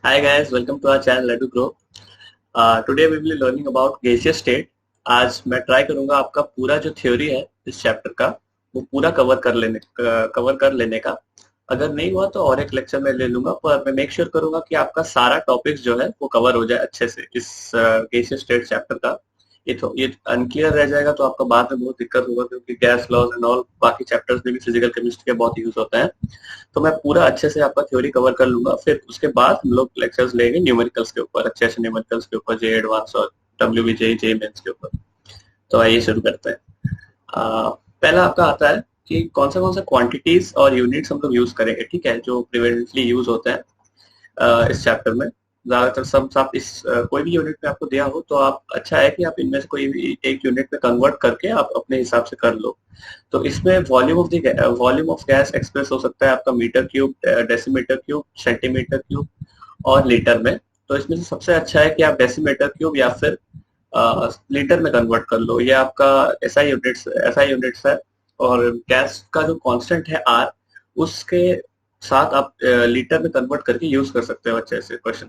Hi guys, welcome to our channel Let to Grow. Today we will be learning about gaseous state. आज मैं try करूंगा आपका पूरा जो थ्योरी है इस चैप्टर का वो पूरा कवर कर लेने का। अगर नहीं हुआ तो और एक लेक्चर में ले लूंगा, पर मैं मेक श्योर करूंगा कि आपका सारा टॉपिक्स जो है वो कवर हो जाए अच्छे से इस गेसियस स्टेट चैप्टर का। ये अनक्लियर रह जाएगा तो आपका बाद में बहुत दिक्कत होगा, क्योंकि गैस लॉज एंड ऑल बाकी चैप्टर्स में भी फिजिकल केमिस्ट्री के बहुत यूज होते हैं। तो मैं पूरा अच्छे से आपका थ्योरी कवर कर लूंगा, फिर उसके बाद हम लोग लेक्चर्स लेंगे न्यूमेरिकल्स के ऊपर, अच्छे अच्छे न्यूमेरिकल्स के ऊपर, जे एडवांस और डब्ल्यूबीजे जे मेंस के ऊपर। तो आइए शुरू करते हैं। पहला आपका आता है कि कौन सा क्वांटिटीज और यूनिट्स हम लोग यूज करेंगे, ठीक है, जो प्रिवेंटली यूज होते हैं इस चैप्टर में। ज्यादातर सब आप इस कोई भी यूनिट में आपको दिया हो तो आप अच्छा है कि आप इनमें से कोई भी एक यूनिट में कन्वर्ट करके आप अपने हिसाब से कर लो। तो इसमें वॉल्यूम ऑफ गैस एक्सप्रेस हो सकता है आपका metre cube, decimetre cube, centimetre cube और लीटर में। तो इसमें से सबसे अच्छा है कि आप डेसीमीटर क्यूब या फिर लीटर में कन्वर्ट कर लो। ये आपका ऐसा यूनिट्स है। और गैस का जो कांस्टेंट है आर, उसके साथ आप लीटर में कन्वर्ट करके यूज कर सकते हो अच्छे से क्वेश्चन।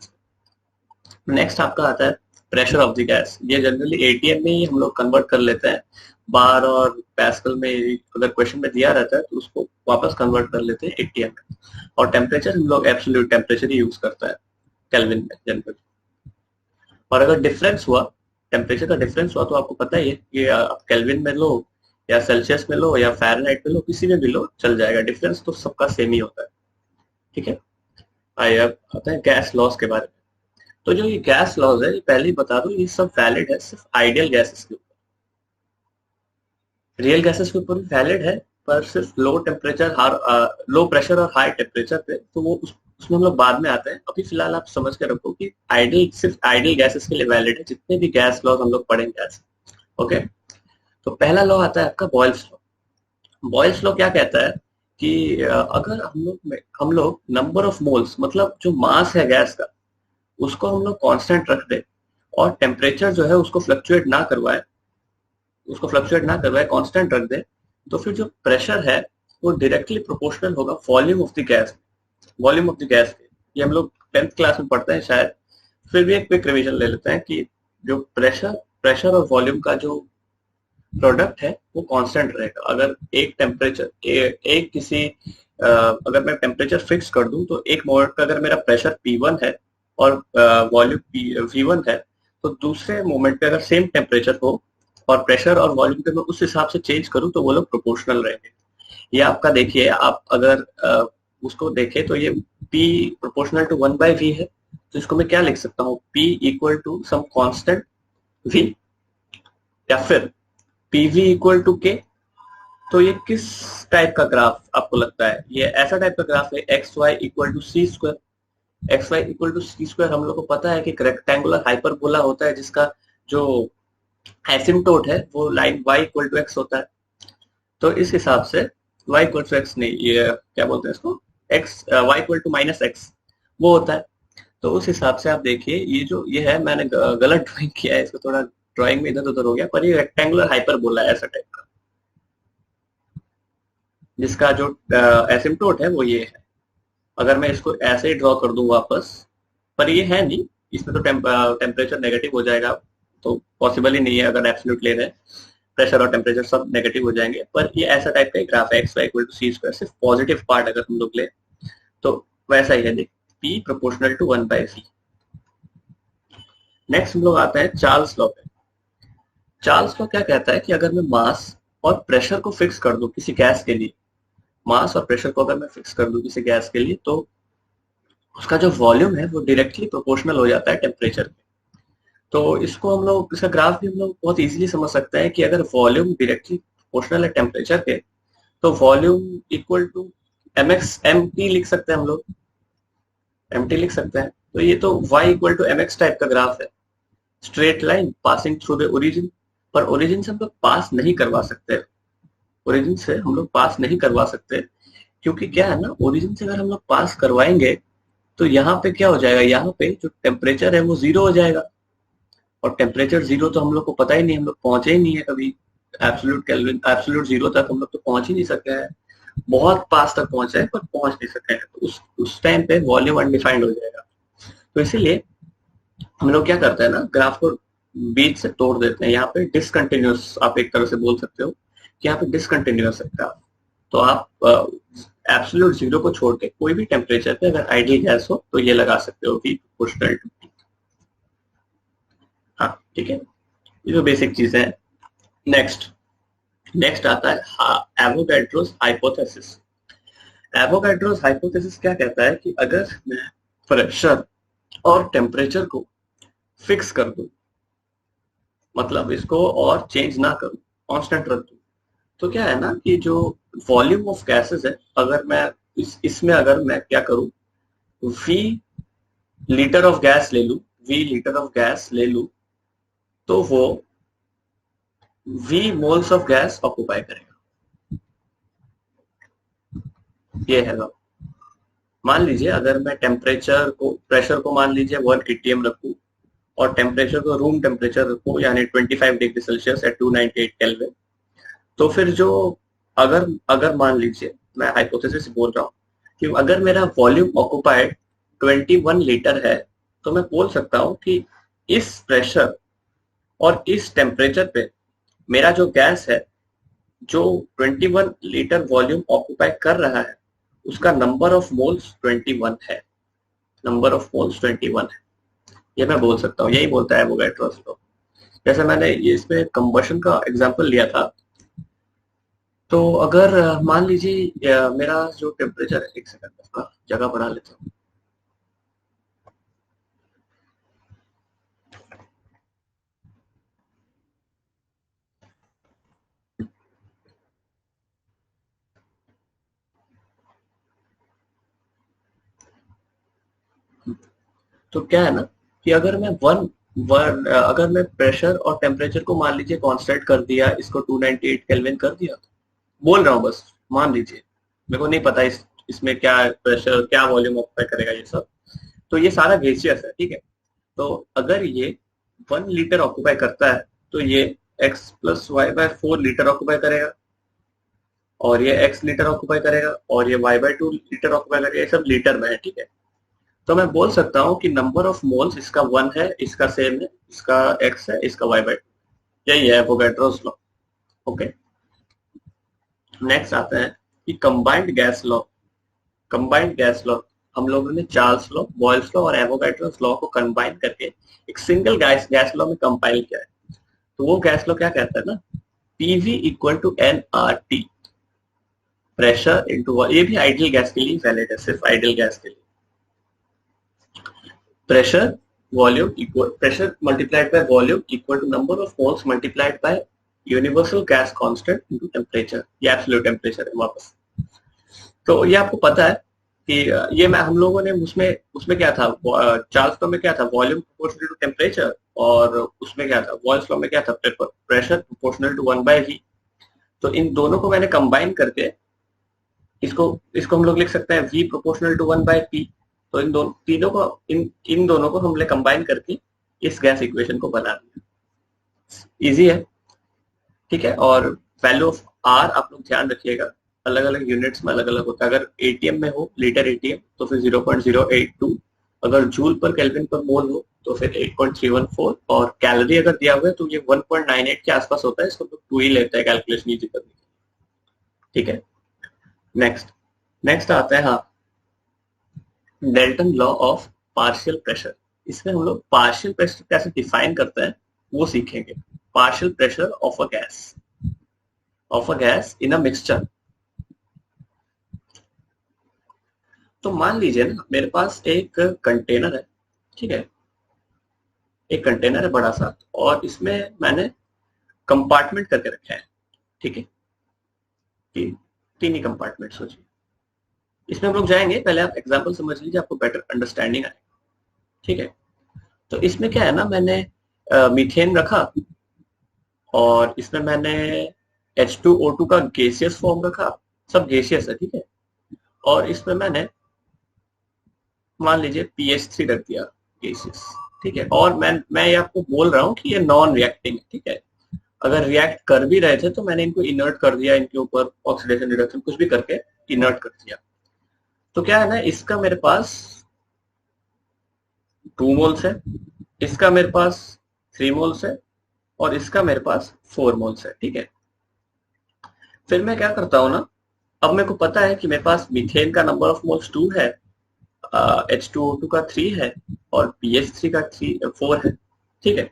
नेक्स्ट आपका आता है प्रेशर ऑफ द गैस। ये जनरली एटीएम में ही हम लोग कन्वर्ट कर लेते हैं। बार और पैस्कल में अगर क्वेश्चन में दिया रहता है तो उसको वापस कन्वर्ट कर लेते हैं एटीएम में। और टेम्परेचर हम लोग एब्सोल्यूट टेम्परेचर ही यूज करता है केल्विन में जनरली। और अगर डिफरेंस हुआ, टेम्परेचर का डिफरेंस हुआ, तो आपको पता ही है कि आप केल्विन में लो या सेल्सियस में लो या फ़ारेनहाइट में लो, किसी में भी लो चल जाएगा, डिफरेंस तो सबका सेम ही होता है। ठीक है। आइए अब आते हैं गैस लॉस के बारे में। तो जो ये गैस लॉज है, ये पहले ही बता दूं, ये सब वैलिड है सिर्फ आइडियल गैसेस के ऊपर। रियल गैसेस के ऊपर भी वैलिड है, पर सिर्फ लो प्रेशर और हाई टेम्परेचर पे, तो वो उसमें हम लोग बाद में आते हैं। अभी फिलहाल आप समझ के रखो कि सिर्फ आइडियल गैसेस के लिए वैलिड है जितने भी गैस लॉज हम लोग पढ़ेंगे आज। ओके। तो पहला लॉ आता है आपका बॉयल्स लॉ। बॉयल्स लॉ क्या कहता है कि अगर हम लोग नंबर ऑफ मोल्स, मतलब जो मास है गैस का, उसको हम लोग कांस्टेंट रख दे और टेम्परेचर जो है उसको फ्लक्चुएट ना करवाए कांस्टेंट रख दे, तो फिर जो प्रेशर है वो डायरेक्टली प्रोपोर्शनल होगा वॉल्यूम ऑफ द गैस के। ये हम लोग 10th क्लास में पढ़ते हैं शायद, फिर भी एक क्विक रिवीजन ले लेते हैं कि जो प्रेशर और वॉल्यूम का जो प्रोडक्ट है वो कांस्टेंट रहेगा। अगर अगर मैं टेम्परेचर फिक्स कर दूं, तो एक मोमेंट पे अगर मेरा प्रेशर P1 है और वॉल्यूम V1 है, तो दूसरे मोमेंट पे अगर सेम टेम्परेचर हो और प्रेशर और वॉल्यूम पे मैं उस हिसाब से चेंज करूं, तो वो लोग प्रोपोर्शनल रहेंगे। ये आपका देखिए, आप अगर उसको देखें तो ये P प्रोपोर्शनल टू 1/V है। तो इसको मैं क्या लिख सकता हूँ, P equal to some constant V, या फिर PV इक्वल टू K। तो ये किस टाइप का ग्राफ आपको लगता है? ये ऐसा टाइप का ग्राफ है XY equal to C square. XY equal to C square हम लोग को पता है कि रेक्टेंगुलर हाइपरबोला होता है, जिसका जो एसिम्टोट है वो line y equal to x होता है। तो इस हिसाब से y इक्वल टू x नहीं, ये क्या बोलते हैं इसको, y इक्वल टू -x वो होता है। तो उस हिसाब से आप देखिए, ये है, मैंने गलत ड्राइंग किया है इसको, थोड़ा ड्राइंग में इधर उधर हो गया, पर ये रेक्टेंगुलर हाइपरबोला है ऐसा टाइप का, जिसका जो एसिम्टोट है वो ये है। अगर मैं इसको ऐसे ही ड्रॉ कर दूं वापस, पर ये है नहीं, इसमें तो टेम्परेचर नेगेटिव हो जाएगा, तो पॉसिबल ही नहीं है। अगर एब्सोल्यूट ले रहे हैं, प्रेशर और टेम्परेचर सब नेगेटिव हो जाएंगे। पर ये ऐसा टाइप का ग्राफ है, X Y equal to C square, सिर्फ पॉजिटिव पार्ट अगर हम लोग ले तो वैसा ही है, देख, P proportional to 1/V। Next हम लोग आते हैं चार्ल्स लॉ पे। चार्ल्स लॉ क्या कहता है कि अगर मैं मास और प्रेशर को फिक्स कर दूं किसी गैस के लिए, मास और प्रेशर को अगर मैं फिक्स कर दूं किसी गैस के लिए, तो उसका जो वॉल्यूम है वो डायरेक्टली प्रोपोर्शनल हो जाता है टेम्परेचर के। तो इसका ग्राफ भी हम लोग बहुत इजीली समझ सकते हैं कि अगर वॉल्यूम डायरेक्टली प्रोपोर्शनल है टेम्परेचर के, तो volume equal to M T लिख सकते हैं हम लोग, एम टी लिख सकते हैं। तो ये तो y equal to mx type का ग्राफ है, straight line passing through the origin. पर ओरिजिन से हम लोग पास नहीं करवा सकते, क्योंकि क्या है ना, ओरिजिन से अगर हम लोग पास करवाएंगे तो यहाँ पे क्या हो जाएगा, यहाँ पे जो टेम्परेचर है वो 0 हो जाएगा। और टेम्परेचर 0 तो हम लोग को पता ही नहीं, हम लोग पहुंचे ही नहीं है कभी एब्सोल्यूट 0 तक हम लोग तो पहुंच ही नहीं सके हैं। बहुत पास तक पहुंचे हैं पर पहुंच नहीं सके हैं, तो उस टाइम पे वॉल्यूम अनडिफाइंड हो जाएगा। तो इसीलिए हम लोग क्या करते हैं ना, ग्राफ को बीच से तोड़ देते हैं। यहाँ पे डिसकंटिन्यूअस आप एक तरह से बोल सकते हो कि यहाँ पे डिसकंटिन्यूअस है ग्राफ। तो आप एब्सोल्यूट जीरो को छोड़ के कोई भी टेम्परेचर पे अगर आइडियल गैस हो तो ये लगा सकते हो V प्रोपोर्शनल टू T। हाँ ठीक है, ये जो बेसिक चीजें हैं। नेक्स्ट नेक्स्ट आता है एवोगैड्रोस हाइपोथेसिस। एवोगैड्रोस हाइपोथेसिस क्या कहता है कि अगर मैं प्रेशर और टेम्परेचर को फिक्स कर दूं, मतलब इसको और चेंज ना करूं, कांस्टेंट रख दूं, तो क्या है ना कि जो वॉल्यूम ऑफ गैसेस है, अगर मैं इसमें अगर मैं क्या करूं, V लीटर ऑफ गैस ले लूं, V लीटर ऑफ गैस ले लूं, तो वो V moles of gas occupy करेगा। ये है ना। मान लीजिए अगर मैं टेम्परेचर को, प्रेशर को मान लीजिए 1 atm रखूं और टेम्परेचर को रूम टेम्परेचर रखूं यानी 25 डिग्री सेल्सियस एट 298 केल्विन, तो फिर जो अगर अगर मान लीजिए मैं हाइपोथेसिस बोल रहा हूँ कि अगर मेरा वॉल्यूम ऑक्युपाइड 21 लीटर है, तो मैं बोल सकता हूँ कि इस प्रेशर और इस टेम्परेचर पे मेरा जो गैस है, जो 21 लीटर वॉल्यूम ऑक्युपाई कर रहा है, उसका नंबर ऑफ मोल्स 21 है। नंबर ऑफ मोल्स 21 है, ये मैं बोल सकता हूँ। यही बोलता है एवोगैड्रोस लॉ। जैसे मैंने ये इसमें कंबशन का एग्जांपल लिया था, तो अगर मान लीजिए मेरा जो टेम्परेचर है, एक सेकंड जगह बढ़ा लेता हूँ। तो क्या है ना कि अगर मैं अगर मैं प्रेशर और टेम्परेचर को मान लीजिए कांस्टेंट कर दिया, इसको 298 केल्विन कर दिया, बोल रहा हूँ बस, मान लीजिए, मेरे को नहीं पता इसमें क्या प्रेशर क्या वॉल्यूम ऑक्यूपाई करेगा ये सब, तो ये सारा गैसियस है, ठीक है। तो अगर ये 1 लीटर ऑक्यूपाई करता है, तो ये x plus Y by 4 litre occupy करेगा, और ये x लीटर ऑक्यूपाई करेगा, और ये y बाय 2 लीटर ऑक्यूपाई करेगा। ये सब लीटर में है, ठीक है। तो मैं बोल सकता हूँ कि नंबर ऑफ मोल्स इसका 1 है, इसका सेम है, इसका x है, इसका y बाय 2। यही है एवोगैड्रोस लॉ। ओके, नेक्स्ट आता है कि combined gas law. Combined gas law हम लोगों ने चार्ल्स लॉ, बॉयल्स लॉ और एवोगैड्रोस लॉ को कंबाइन करके एक सिंगल गैस गैस लॉ में कंपाइल किया है। तो वो गैस लॉ क्या कहता है ना, PV equal to nRT, pressure into, ये भी आइडियल गैस के लिए वैलिड है, सिर्फ आइडियल गैस के लिए। Pressure volume equal, pressure multiplied by volume equal to number of moles multiplied by universal gas constant into temperature. ये एब्सोल्यूट टेम्परेचर है वापस। तो ये आपको पता है कि ये मैं हम लोगों ने उसमें उसमें क्या था, चार्ल्स लॉ में क्या था, वॉल्यूम प्रोपोर्शनल टू टेम्परेचर, और उसमें क्या था, बॉयल्स लॉ में क्या था, प्रेशर प्रोपोर्शनल टू 1/v। तो इन दोनों को मैंने कंबाइन करके इसको इसको हम लोग लिख सकते हैं V प्रोपोर्शनल टू 1/p। तो इन दोनों तीनों को, इन दोनों को हमने कंबाइन करके इस गैस इक्वेशन को बना दिया। इजी है, ठीक है। और वैल्यू ऑफ R आप लोग ध्यान रखिएगा, अलग अलग यूनिट्स में अलग अलग होता है। अगर एटीएम में हो, लीटर एटीएम, तो फिर 0.082, अगर जूल पर केल्विन पर मोल हो तो फिर 8.314, और कैलोरी अगर दिया हुआ है तो ये 1.98 के आसपास होता है। इसको तो 2 ही लेता है कैलकुलेशन इजी करने के लिए, ठीक है। नेक्स्ट नेक्स्ट आता है, हाँ, Dalton law of partial pressure. इसमें हम लोग पार्शियल प्रेशर कैसे डिफाइन करते हैं वो सीखेंगे। Partial pressure of a gas in a mixture. तो मान लीजिए ना मेरे पास एक कंटेनर है, ठीक है, एक कंटेनर है बड़ा सा, और इसमें मैंने कंपार्टमेंट करके रखे हैं, ठीक है, तीन ही कंपार्टमेंट सोचिए। इसमें हम लोग जाएंगे, पहले आप एग्जांपल समझ लीजिए, आपको बेटर अंडरस्टैंडिंग आएगा, ठीक है। तो इसमें क्या है ना, मैंने मीथेन रखा, और इसमें मैंने H2O2 का गैसियस फॉर्म रखा, सब गैसियस है, ठीक है। और इसमें मैंने मान लीजिए PH3 रख दिया, गैसियस, ठीक है। और मैं ये आपको बोल रहा हूँ कि ये नॉन रिएक्टिंग है, ठीक है। अगर रिएक्ट कर भी रहे थे तो मैंने इनको इनर्ट कर दिया, इनके ऊपर ऑक्सीडेशन रिडक्शन कुछ भी करके इनर्ट कर दिया। तो क्या है ना, इसका मेरे पास 2 मोल्स है, इसका मेरे पास 3 मोल्स है और इसका मेरे पास 4 मोल्स है। ठीक है, फिर मैं क्या करता हूँ ना, अब मेरे को पता है कि मेरे पास मीथेन का नंबर ऑफ मोल्स 2 है, H2O2 का 3 है और PH3 का 4 है। ठीक है,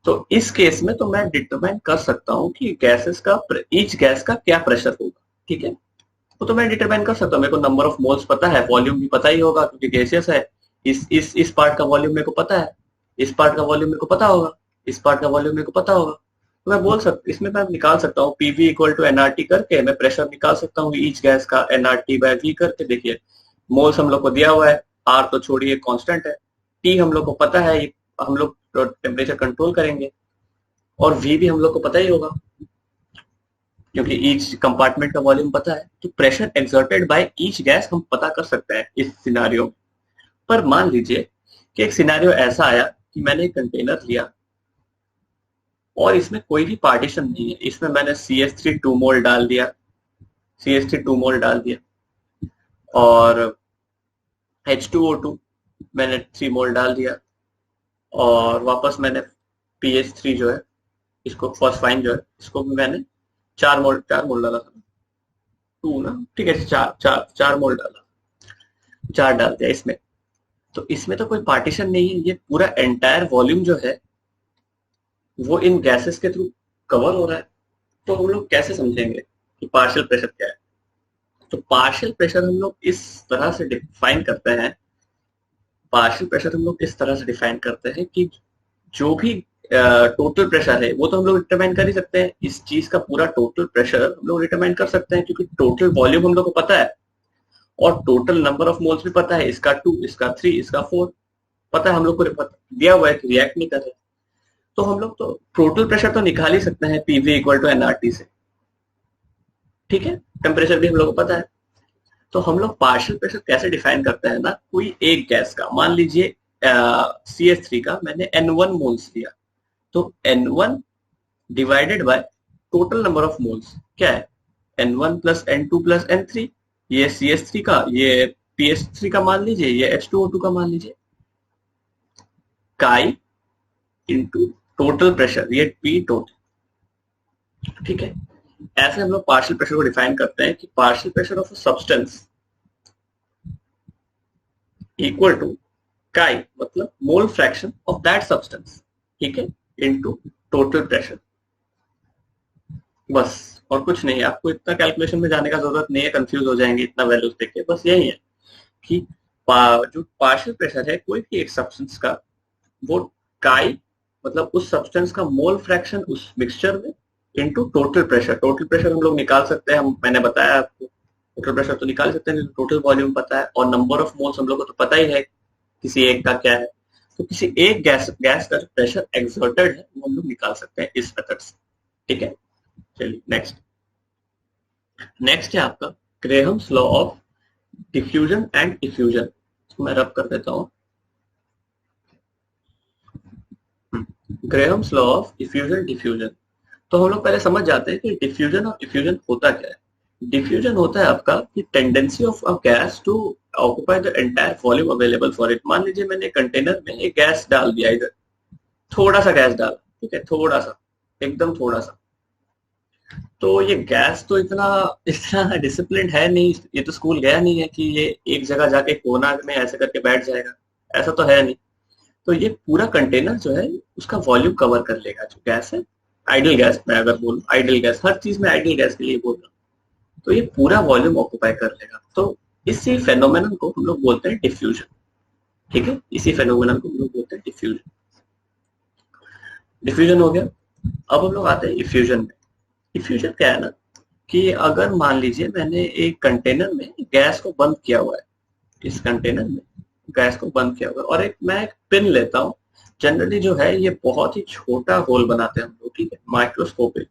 तो इस केस में तो मैं डिटरमाइन कर सकता हूँ कि गैसेस का ईच गैस का क्या प्रेशर होगा। ठीक है, वो तो मैं डिटरमाइन कर सकता हूँ, मेरे को नंबर ऑफ मोल्स पता है, वॉल्यूम भी पता ही होगा क्योंकि गैसियस है। इस पार्ट का वॉल्यूम मेरे को पता है, इस पार्ट का वॉल्यूम मेरे को पता होगा, इस पार्ट का वॉल्यूम मेरे को पता होगा। तो मैं बोल सकता, इसमें मैं निकाल सकता हूँ पीवी इक्वल टू एनआरटी करके मैं प्रेशर निकाल सकता हूँ ईच गैस का, एनआरटी बाय वी करके। देखिए मोल्स हम लोग को दिया हुआ है, आर तो छोड़िए कांस्टेंट है, टी हम लोग को पता है, हम लोग टेम्परेचर कंट्रोल करेंगे, और वी भी हम लोग को पता ही होगा क्योंकि ईच कंपार्टमेंट का वॉल्यूम पता है। तो pressure exerted by each gas हम पता कर सकते हैं इस सिनारियो में। पर मान लीजिए कि एक सिनारियो ऐसा आया कि मैंने एक कंटेनर लिया और इसमें कोई भी पार्टीशन नहीं है, इसमें मैंने CH3 2 मोल डाल दिया, CH3 2 मोल डाल दिया और H2O2 मैंने 3 मोल डाल दिया और वापस मैंने PH3 जो है, इसको फॉस्फाइन जो है, इसको भी मैंने 4 मोल डाला था, 2 ना, ठीक है, 4 मोल डाला, 4 डाल दिया इसमें। तो इसमें तो कोई पार्टीशन नहीं है, ये पूरा एंटायर वॉल्यूम जो है वो इन गैसेस के थ्रू कवर हो रहा है। तो हम लोग कैसे समझेंगे कि पार्शियल प्रेशर क्या है? तो पार्शियल प्रेशर हम लोग इस तरह से डिफाइन करते हैं, पार्शियल प्रेशर हम लोग इस तरह से डिफाइन करते हैं कि जो भी टोटल प्रेशर है वो तो हम लोग डिटरमाइन कर ही सकते हैं, इस चीज का पूरा टोटल प्रेशर हम लोग डिटरमाइन कर सकते हैं क्योंकि टोटल वॉल्यूम हम लोग को पता है और टोटल नंबर ऑफ मोल्स भी पता है, इसका 2, इसका 3, इसका 4 पता है, हम लोग को दिया हुआ है कि रिएक्ट नहीं कर रहे। तो हम लोग तो टोटल प्रेशर तो निकाल ही सकते हैं पीवी इक्वल टू एनआरटी से। ठीक है, टेम्परेचर भी हम लोग को पता है। तो हम लोग पार्शियल प्रेशर कैसे डिफाइन करते हैं ना, कोई एक गैस का, मान लीजिए CH3 का मैंने N1 मोल्स लिया, तो N1 divided by total number of moles क्या है, N1 plus N2 plus N3, ये CH3 का, ये PH3 का मान लीजिए, ये H2O2 का मान लीजिए, काई इंटू टोटल प्रेशर, ये P टोटल। ठीक है, ऐसे हम लोग पार्शियल प्रेशर को डिफाइन करते हैं कि partial pressure of a substance equal to chi मतलब mole fraction of that substance, ठीक है, इनटू टोटल प्रेशर। बस, और कुछ नहीं है, आपको इतना कैलकुलेशन में जाने का जरूरत नहीं है, कंफ्यूज हो जाएंगे इतना वैल्यूज देख के। बस यही है कि जो पार्शियल प्रेशर है कोई भी एक सब्सटेंस का, वो काई मतलब उस सब्सटेंस का मोल फ्रैक्शन उस मिक्सचर में into total pressure. Total pressure हम लोग निकाल सकते हैं, हम मैंने बताया आपको टोटल प्रेशर तो निकाल सकते हैं, टोटल वॉल्यूम पता है और नंबर ऑफ मोल्स हम लोग को तो पता ही है किसी एक का क्या है। तो किसी एक गैस का जो प्रेशर एक्सर्टेड है वो हम लोग निकाल सकते हैं इस मेथड से। ठीक है, चलिए नेक्स्ट है आपका Graham's law of diffusion and effusion. मैं रब कर देता हूँ, Graham's law of diffusion diffusion. तो हम लोग पहले समझ जाते हैं कि डिफ्यूजन और इफ्यूजन होता क्या है। डिफ्यूजन होता है आपका कि tendency of a gas to occupy the entire volume available for it. मान लीजिए मैंने कंटेनर में एक गैस डाल दिया, इधर थोड़ा सा गैस डाला, ठीक है, थोड़ा सा, एकदम थोड़ा सा। तो ये गैस तो इतना इतना डिसिप्लिन है नहीं, ये तो स्कूल गया नहीं है कि ये एक जगह जाके कोना में ऐसे करके बैठ जाएगा, ऐसा तो है नहीं। तो ये पूरा कंटेनर जो है उसका वॉल्यूम कवर कर लेगा, जो गैस है, आइडियल गैस, मैं अगर बोलूँ आइडियल गैस, हर चीज में आइडियल गैस के लिए बोल रहा हूँ, तो ये पूरा वॉल्यूम ऑक्यूपाई कर लेगा। तो इसी फेनोमेनन को हम लोग बोलते हैं डिफ्यूजन। ठीक है, इसी फेनोमेनन को हम लोग बोलते हैं डिफ्यूजन। डिफ्यूजन हो गया। अब हम लोग आते हैं इफ्यूजन में। इफ्यूजन क्या है ना कि अगर मान लीजिए मैंने एक कंटेनर में गैस को बंद किया हुआ है, इस कंटेनर में गैस को बंद किया हुआ है, और मैं एक पिन लेता हूँ, जनरली जो है ये बहुत ही छोटा होल बनाते हैं हम लोग, ठीक है, माइक्रोस्कोपिक।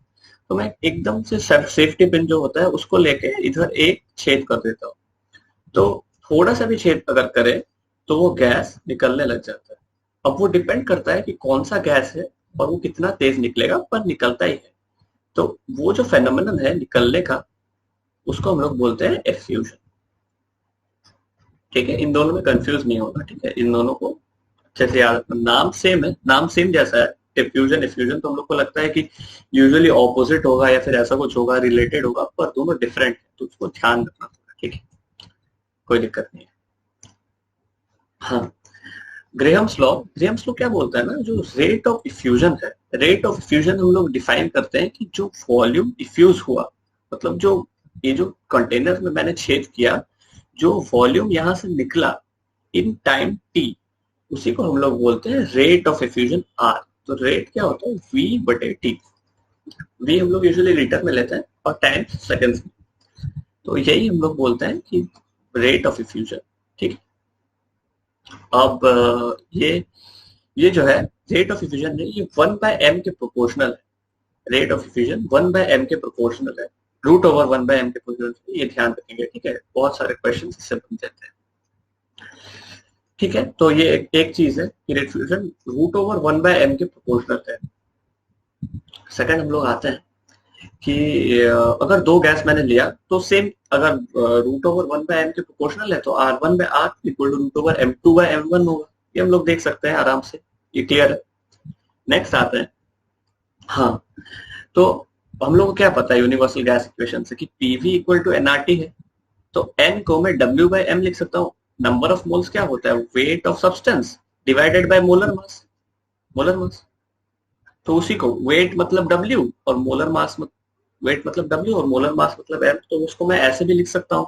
तो मैं एकदम से सेफ्टी पिन जो होता है उसको लेके इधर एक छेद कर देता हूँ, तो थोड़ा सा भी छेद अगर करे तो वो गैस निकलने लग जाता है। अब वो डिपेंड करता है कि कौन सा गैस है और वो कितना तेज निकलेगा, पर निकलता ही है। तो वो जो फेनोमेनन है निकलने का, उसको हम लोग बोलते हैं एफ्यूजन। ठीक है, इन दोनों में कंफ्यूज नहीं होना, ठीक है, इन दोनों को अच्छे से याद रखना, नाम सेम है, नाम सेम जैसा है, डिफ्यूजन इफ्यूजन, तो हम लोग को लगता है कि यूजुअली ऑपोजिट होगा या फिर ऐसा कुछ होगा, रिलेटेड होगा, पर दोनों डिफरेंट है, तो उसको ध्यान रखना, ठीक है, कोई दिक्कत नहीं है। हाँ, ग्रेहम्स लॉ क्या बोलता है ना, जो रेट ऑफ इफ्यूजन है, रेट ऑफ इफ्यूजन हम लोग डिफाइन करते हैं कि जो वॉल्यूम इफ्यूज हुआ, मतलब जो ये जो कंटेनर में मैंने छेद किया, जो वॉल्यूम यहां से निकला इन टाइम टी, उसी को हम लोग बोलते हैं रेट ऑफ इफ्यूजन आर। तो रेट क्या होता है, वी बटे टी, वी हम लोग यूजुअली लीटर में लेते हैं और टाइम सेकेंड्स में, तो यही हम लोग बोलते हैं कि रेट ऑफ इफ्यूजन, ठीक है। अब ये जो है रेट ऑफ इफ्यूजन है, ये 1/m के प्रोपोर्शनल है, रेट ऑफ इफ्यूजन 1/m के प्रोपोर्शनल है, रूट ओवर 1/m के प्रोपोर्शनल, ये ध्यान रखेंगे, ठीक है, बहुत सारे क्वेश्चन इससे बन जाते हैं, ठीक है। तो ये एक चीज है कि rate fusion root over 1/m के प्रोपोर्शनल है। सेकंड हम लोग आते हैं कि अगर दो गैस मैंने लिया तो सेम, अगर रूट ओवर 1/m के प्रोपोर्शनल है तो R1/R equal to root over M2/M1 होगा, ये हम लोग देख सकते हैं आराम से, ये क्लियर है। नेक्स्ट आते हैं, हाँ, तो हम लोग को क्या पता है यूनिवर्सल गैस इक्वेशन से कि PV इक्वल टू nRT है, तो n को मैं W/m लिख सकता हूँ। नंबर ऑफ मोल्स क्या होता है, weight of substance divided by molar mass, molar mass, तो उसी को वेट मतलब W और मोलर मास वेट मतलब W और मोलर मास मतलब M, तो उसको मैं ऐसे भी लिख सकता हूँ।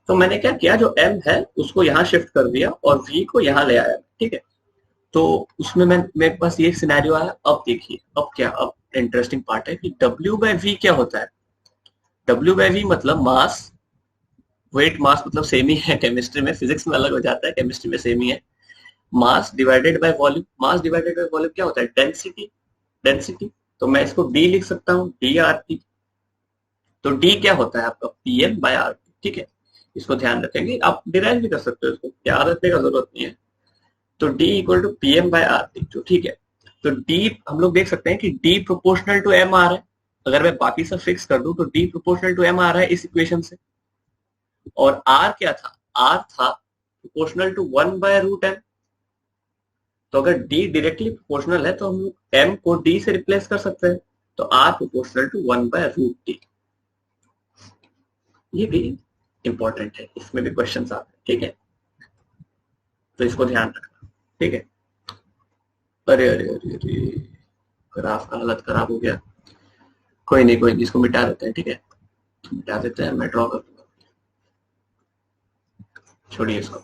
तो मैंने क्या किया, जो M है उसको यहाँ शिफ्ट कर दिया और V को यहाँ ले आया, ठीक है। तो उसमें मेरे पास ये सिनेरियो आया। अब देखिए, अब क्या, अब इंटरेस्टिंग पार्ट है कि W/V क्या होता है, W/V मतलब मास, वेट मास मतलब सेम ही है, केमिस्ट्री में, फिजिक्स में अलग हो जाता है, केमिस्ट्री में सेम ही है, mass divided by volume, mass divided by volume क्या होता है, डेंसिटी, डेंसिटी, तो मैं इसको D लिख सकता हूँ, DRT, तो D क्या होता है आपका PM/RT, ठीक है, इसको ध्यान रखेंगे, आप डिराइव भी कर सकते हो, इसको याद रखने का जरूरत नहीं है। तो D इक्वल टू PM/RT, तो ठीक है, तो D हम लोग देख सकते हैं कि D प्रोपोर्शनल टू M आ रहा है, अगर मैं बाकी सब फिक्स कर दूं तो D प्रोपोर्शनल टू M आ रहा है इस इक्वेशन से, और R क्या था, R था प्रोपोर्शनल टू 1/√m, तो अगर D डायरेक्टली प्रोपोर्शनल है तो हम M को D से रिप्लेस कर सकते हैं, तो R प्रोपोर्शनल टू 1/√t, ये भी इंपॉर्टेंट है, इसमें भी क्वेश्चंस आते हैं, ठीक है, तो इसको ध्यान रखना, ठीक है। अरे अरे अरे अरे, ग्राफ का हालत खराब हो गया, कोई नहीं कोई नहीं, इसको मिटा देते हैं, ठीक है, मिटा देते हैं, मैं ड्रॉ कर दूंगा, छोड़िए इसको,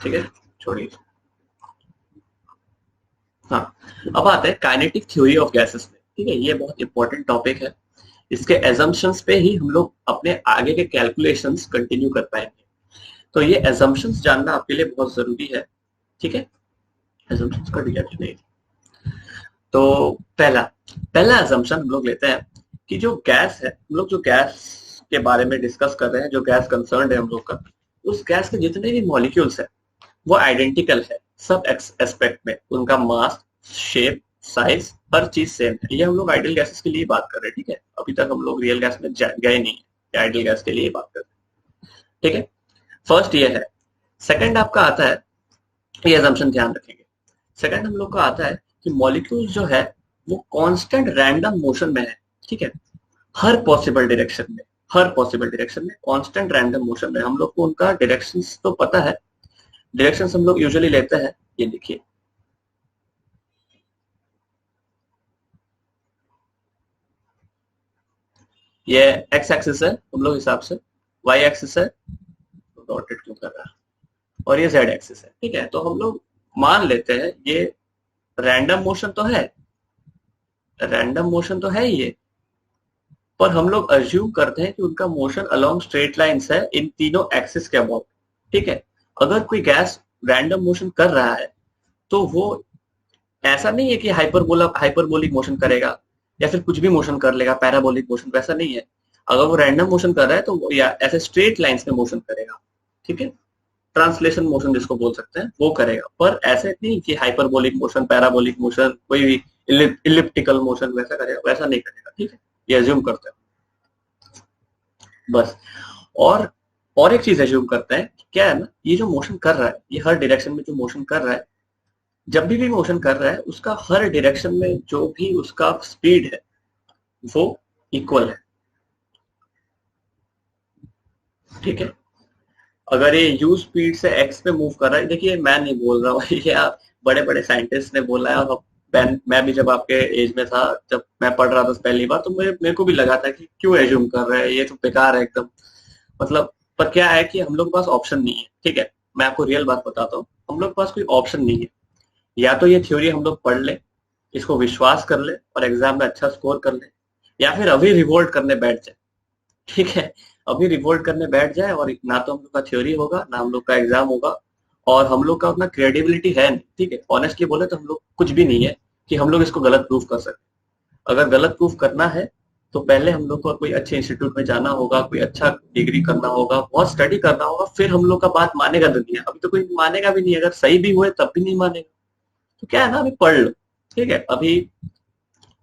ठीक है, छोड़िए। हाँ, अब आते हैं काइनेटिक थ्योरी ऑफ गैसेस में, ठीक है, ये बहुत इंपॉर्टेंट टॉपिक है, इसके एजम्पशंस पे ही हम लोग अपने आगे के कैलकुलेशंस कंटिन्यू कर पाएंगे, तो ये एजम्पशंस जानना आपके लिए बहुत जरूरी है, ठीक है, एजम्पशंस का डिटेक्शन नहीं। तो पहला पहला एजम्पशन हम लोग लेते हैं कि जो गैस है, हम लोग जो गैस के बारे में डिस्कस कर रहे हैं, जो गैस कंसर्न है हम लोग का, उस गैस के जितने भी मॉलिक्यूल्स है वो आइडेंटिकल है सब एस्पेक्ट में, उनका मास, शेप, साइज, हर चीज सेम है, ये हम लोग आइडियल गैसेस के लिए बात कर रहे हैं, ठीक है, अभी तक हम लोग रियल गैस में गए नहीं, आइडियल गैस के लिए बात कर रहे हैं, ठीक है, फर्स्ट ये है। सेकंड आपका आता है, ये अजम्पशन ध्यान रखेंगे, सेकंड हम लोग का आता है कि मॉलिक्यूल जो है वो कांस्टेंट रैंडम मोशन में है, ठीक है, हर पॉसिबल डायरेक्शन में, हर पॉसिबल डायरेक्शन में कांस्टेंट रैंडम मोशन में, हम लोग को उनका डायरेक्शंस तो पता है, डायरेक्शंस हम लोग यूजुअली लेते हैं, ये देखिए, ये एक्स एक्सिस है हम लोग हिसाब से, वाई एक्सिस है, डॉटेड क्यों कर रहा है, और ये जेड एक्सिस है, ठीक है, तो हम लोग मान लेते हैं ये रैंडम मोशन तो है, रैंडम मोशन तो है ये, पर हम लोग अज्यूम करते हैं कि उनका मोशन अलोंग स्ट्रेट लाइंस है इन तीनों एक्सिस के अबाउट, ठीक है, अगर कोई गैस रैंडम मोशन कर रहा है तो वो ऐसा नहीं है कि हाइपरबोलिक मोशन करेगा या फिर कुछ भी मोशन कर लेगा, पैराबोलिक मोशन, वैसा नहीं है, अगर वो रैंडम मोशन कर रहा है तो वो या ऐसे स्ट्रेट लाइंस में मोशन करेगा, ठीक है, ट्रांसलेशन मोशन जिसको बोल सकते हैं वो करेगा, पर ऐसे नहीं कि हाइपरबोलिक मोशन, पैराबोलिक मोशन, कोई भी इलिप्टिकल मोशन वैसा करेगा, वैसा नहीं करेगा, ठीक है, ये अज्यूम करते हैं बस। और और एक चीज एज्यूम करते हैं कि क्या है ना, ये जो मोशन कर रहा है, ये हर डायरेक्शन में जो मोशन कर रहा है, जब भी मोशन कर रहा है उसका हर डायरेक्शन में जो भी उसका स्पीड है वो इक्वल है। ठीक है, अगर ये यू स्पीड से एक्स पे मूव कर रहा है, देखिए मैं नहीं बोल रहा हूँ ये आप बड़े बड़े साइंटिस्ट ने बोला है, और मैं भी जब आपके एज में था, जब मैं पढ़ रहा था पहली बार, तो मेरे को भी लगा था कि क्यों एज्यूम कर रहे हैं, ये तो बेकार है एकदम। मतलब पर क्या है कि हम लोग के पास ऑप्शन नहीं है। ठीक है, मैं आपको रियल बात बताता हूँ, हम लोग के पास कोई ऑप्शन नहीं है। या तो ये थ्योरी हम लोग पढ़ ले, इसको विश्वास कर ले और एग्जाम में अच्छा स्कोर कर ले, या फिर अभी रिवोल्ट करने बैठ जाए। ठीक है, अभी रिवोल्ट करने बैठ जाए और ना तो हम लोग का थ्योरी होगा, ना हम लोग का एग्जाम होगा, और हम लोग का उतना क्रेडिबिलिटी है नहीं। ठीक है, ऑनेस्टली बोले तो हम लोग कुछ भी नहीं है कि हम लोग इसको गलत प्रूफ कर सकते। अगर गलत प्रूफ करना है तो पहले हम लोग को कोई अच्छे इंस्टीट्यूट में जाना होगा, कोई अच्छा डिग्री करना होगा, बहुत स्टडी करना होगा, फिर हम लोग का बात मानेगा दुनिया। अभी तो कोई मानेगा भी नहीं, अगर सही भी हुए तब भी नहीं मानेगा। तो क्या है ना, अभी पढ़ लो। ठीक है, अभी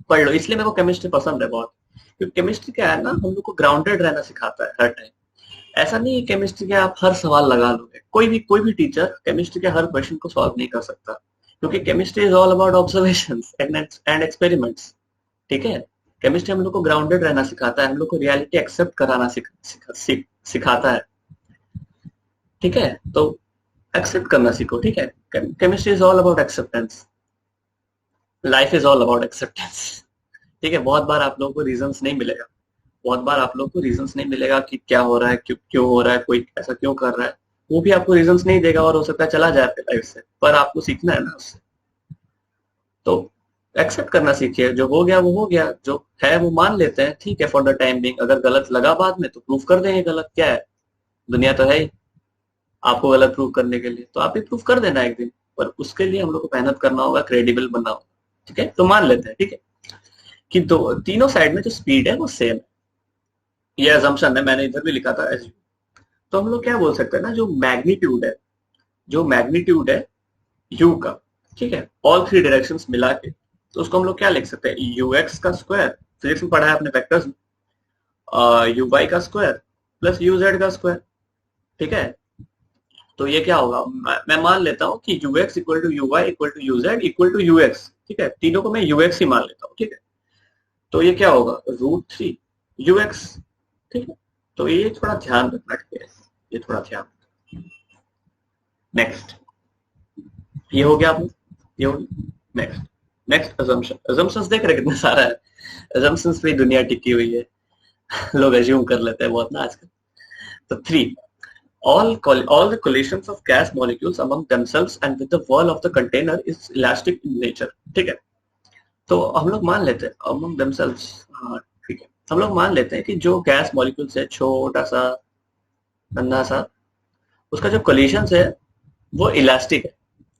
पढ़ लो। इसलिए मेरे को केमिस्ट्री पसंद है बहुत, क्योंकि केमिस्ट्री क्या है ना, हम लोग को ग्राउंडेड रहना सिखाता है हर टाइम। ऐसा नहीं है केमिस्ट्री के आप हर सवाल लगा लोगे, कोई भी टीचर केमिस्ट्री के हर क्वेश्चन को सॉल्व नहीं कर सकता, क्योंकि chemistry is all about observations and experiments. ठीक है, केमिस्ट्री हम लोग को ग्राउंडेड रहना सिखाता है, हम लोग को रियलिटी एक्सेप्ट कराना सिखाता है। ठीक है, तो एक्सेप्ट करना सीखो। ठीक है, chemistry is all about acceptance, life is all about acceptance. ठीक है, बहुत बार आप लोगों को रीजंस नहीं मिलेगा, बहुत बार आप लोगों को रीजंस नहीं मिलेगा कि क्या हो रहा है, क्यों क्यों हो रहा है, कोई ऐसा क्यों कर रहा है, वो भी आपको रीजंस नहीं देगा और हो सकता है चला जाए आपके लाइफ से, पर आपको सीखना है ना उससे। तो एक्सेप्ट करना सीखिए, जो हो गया वो हो गया, जो है वो मान लेते हैं। ठीक है, फॉर द टाइम बिंग, अगर गलत लगा बाद में तो प्रूफ कर देंगे गलत, क्या है, दुनिया तो है ही आपको गलत प्रूफ करने के लिए, तो आप ही प्रूफ कर देना एक दिन। पर उसके लिए हम लोग को मेहनत करना होगा, क्रेडिबल बनना होगा। ठीक है, तो मान लेते हैं, ठीक है, कि दो तीनों साइड में जो स्पीड है वो सेम है, ये अजम्पशन है, मैंने इधर भी लिखा था एज। तो हम लोग क्या बोल सकते हैं ना, जो मैग्नीट्यूड है यू का, ठीक है, ऑल थ्री डायरेक्शंस मिला के, तो उसको हम लोग क्या लिख सकते हैं, यू एक्स का स्क्वायर, फिजिक्स में पढ़ा है आपने वेक्टर्स में, यू वाई का स्क्वायर प्लस यू जेड का स्क्वायर। ठीक है, तो ये क्या होगा, मैं मान लेता हूँ कि U X equal to U Y equal to U Z equal to U X. ठीक है, तीनों को मैं यू एक्स ही मान लेता हूँ। ठीक है, तो ये क्या होगा, √3 यू एक्स। ठीक है, तो ये थोड़ा ध्यान रखना। ठीक है, ये थोड़ा ध्यान। नेक्स्ट, ये हो गया आपने, ये हो गया। नेक्स्ट, नेक्स्ट अजम्पशंस देख रहे कितना सारा है, अजम्पशंस पे दुनिया टिकी हुई है लोग एज्यूम कर लेते हैं बहुत ना आजकल। तो 3, all the collisions of gas molecules among themselves and with the wall of the container is elastic in nature। ठीक है, तो हम लोग मान लेते हैं among themselves, हाँ ठीक है, हम लोग मान लेते हैं कि जो गैस मॉलिक्यूल्स है, छोटा सा नन्हा सा, उसका जो कोलिशंस है वो इलास्टिक है।